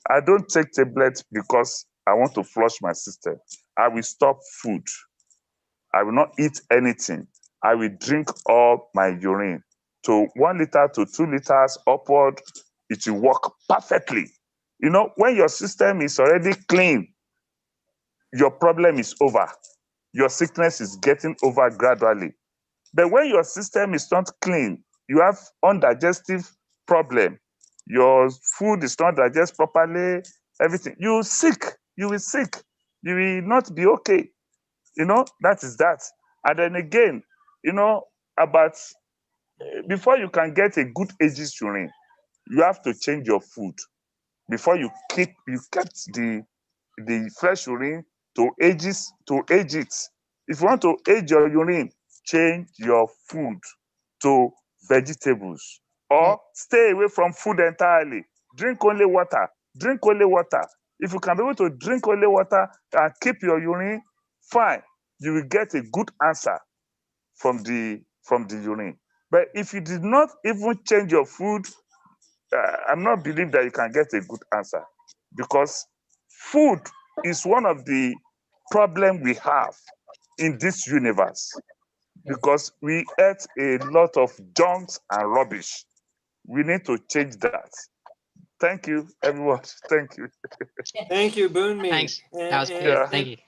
I don't take tablets because I want to flush my system. I will stop food. I will not eat anything. I will drink all my urine. To 1 liter to 2 liters upward, it will work perfectly. You know, when your system is already clean, your problem is over. Your sickness is getting over gradually. But when your system is not clean, you have undigestive problem. Your food is not digest properly, everything. You will sick. You will not be okay. You know, that is that. And then again, you know, about before you can get a good Aegis urine, you have to change your food. Before you kept the fresh urine to age it. If you want to age your urine, change your food to vegetables or stay away from food entirely. Drink only water. If you can be able to drink only water and keep your urine, fine. You will get a good answer from the urine. But if you did not even change your food, I'm not believe that you can get a good answer, because food is one of the problem we have in this universe, because we eat a lot of junks and rubbish. We need to change that. Thank you, everyone. Thank you. Thank you, Boonmi. Thanks. That was good. Yeah. Thank you.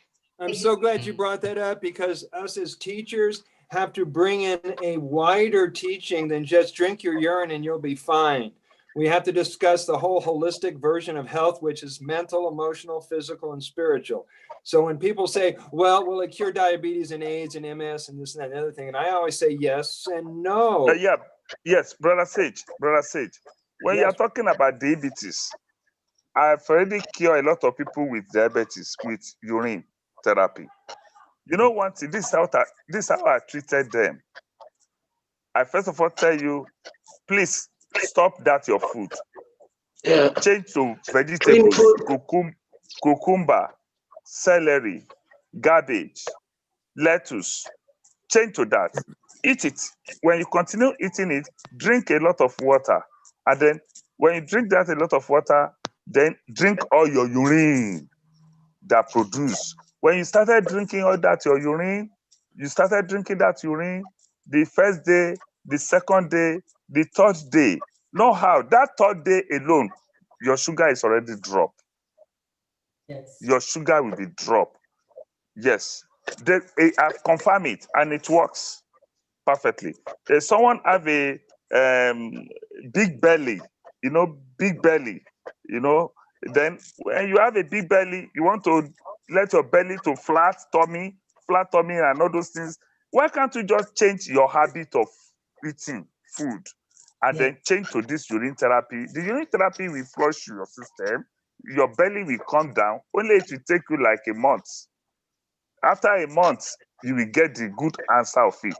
I'm so glad you brought that up, because us as teachers have to bring in a wider teaching than just drink your urine and you'll be fine. We have to discuss the whole holistic version of health, which is mental, emotional, physical, and spiritual. So when people say, well, will it cure diabetes and AIDS and MS and this and that and the other thing? And I always say yes and no. Yes, Brother Sage. When you're talking about diabetes, I've already cured a lot of people with diabetes with urine therapy. You know one thing, this is how I treated them. I first of all tell you, please stop that your food. Yeah. Change to vegetables, cucumber, celery, cabbage, lettuce. Change to that. Eat it. When you continue eating it, drink a lot of water. And then when you drink that a lot of water, then drink all your urine that produce. When you started drinking all that your urine, the first day, the second day, the third day. Know how that third day alone, your sugar is already dropped. Yes. Your sugar will be dropped. Yes. I've confirmed it, and it works perfectly. If someone have a big belly, then when you have a big belly, you want to let your belly to flat tummy and all those things. Why can't you just change your habit of eating food and then change to this urine therapy? The urine therapy will flush your system, your belly will come down. Only it will take you like a month. After a month, you will get the good answer of it.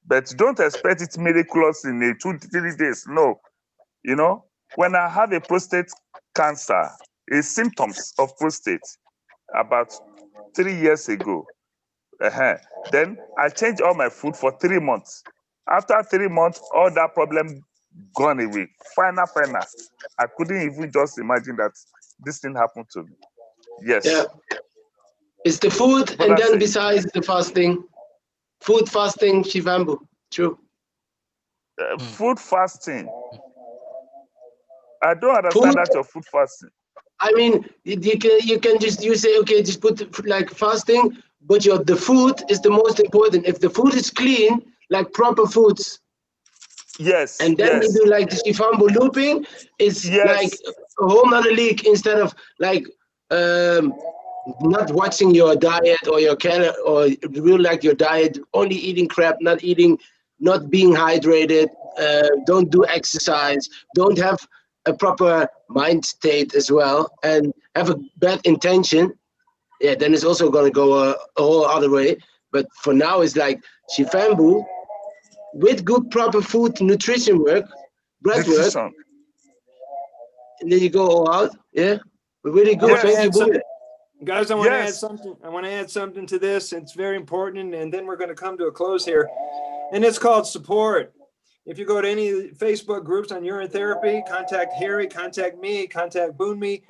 But don't expect it miraculous in 2 to 3 days. No. You know, when I had a prostate cancer, a symptoms of prostate about 3 years ago, then I changed all my food for 3 months. After 3 months, all that problem gone away. Final. I couldn't even just imagine that this thing happened to me. Yes. Yeah. It's the food, But and that's then it. besides the fasting, food, fasting, Shivambu. True. Food fasting. I don't understand Food- that your food fasting. I mean, you can just say, okay, just put like fasting, but the food is the most important. If the food is clean, like proper foods, Yes. and then you do like the Shivambu looping, it's like a whole nother league instead of like not watching your diet or your calorie or real like your diet, only eating crap, not being hydrated, don't do exercise, don't have a proper mind state as well, and have a bad intention. Yeah, then it's also going to go a whole other way. But for now, it's like Shivambu with good proper food, nutrition work, breath work, Nutrition. and then you go all out. Yeah, really good. Yes. Thank you, Boom. Guys, I want to add Yes. something. I want to add something to this. It's very important, and then we're going to come to a close here. And it's called support. If you go to any Facebook groups on urine therapy, contact Harry, contact me, contact Boonme.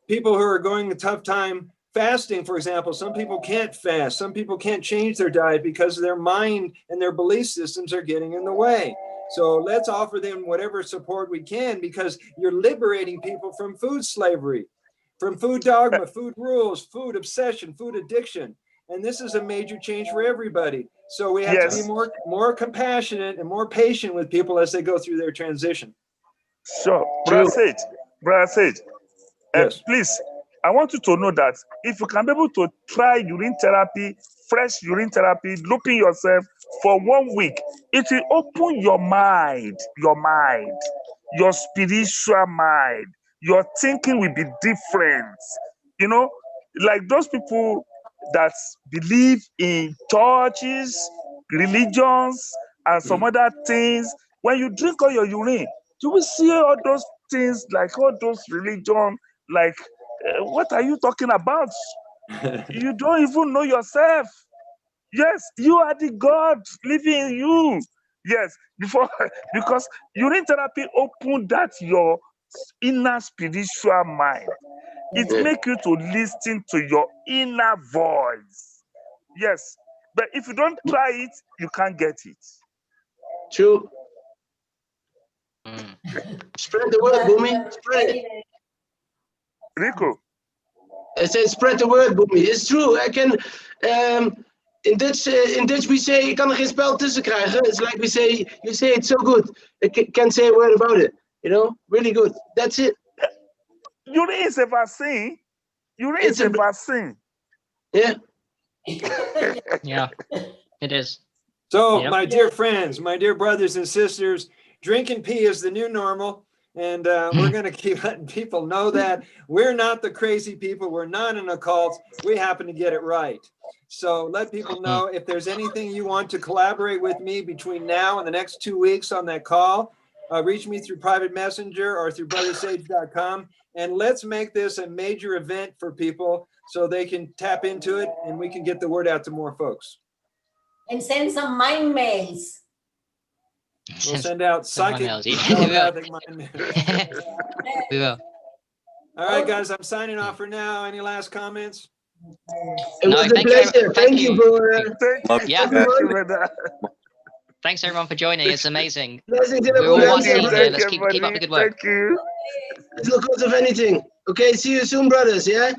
People who are going a tough time fasting, for example. Some people can't fast. Some people can't change their diet because their mind and their belief systems are getting in the way. So let's offer them whatever support we can, because you're liberating people from food slavery, from food dogma, food rules, food obsession, food addiction. And this is a major change for everybody. So we have to be more compassionate and more patient with people as they go through their transition. Sure. Brother Sage, Yes. please, I want you to know that if you can be able to try urine therapy, fresh urine therapy, looping yourself for 1 week, it will open your mind, your spiritual mind. Your thinking will be different. You know, like those people that believe in churches, religions, and some other things, when you drink all your urine, you will see all those things, like all those religion, like, what are you talking about? You don't even know yourself. Yes, you are the God living in you. Yes, because urine therapy opened that your inner spiritual mind. It makes you to listen to your inner voice. Yes, but if you don't try it, you can't get it. True. Spread the word, Boomie. Spread it. Rico. I said spread the word, Boomie. It's true. I can. In Dutch we say, ik kan er geen spel tussen krijgen. It's like we say, you say it so good. I can't say a word about it. You know, really good. That's it. Urine is a vaccine. Urine is a vaccine. Yeah. Yeah, it is. So, Yep. my dear friends, my dear brothers and sisters, drink and pee is the new normal. And we're going to keep letting people know that we're not the crazy people. We're not in a cult. We happen to get it right. So let people know if there's anything you want to collaborate with me between now and the next 2 weeks on that call, reach me through private messenger or through brothersage.com. And let's make this a major event for people so they can tap into it and we can get the word out to more folks. And send some mind mails. We'll send out psychic, emails. telepathic mind mails. We will. All right, guys, I'm signing off for now. Any last comments? It was a pleasure. Thank you for. Yeah. everyone. Thanks everyone for joining. It's amazing. Blessings to We're all everyone. one team here. Let's keep up the good work. Thank you. It's no cause of anything. Okay, see you soon, brothers. Yeah.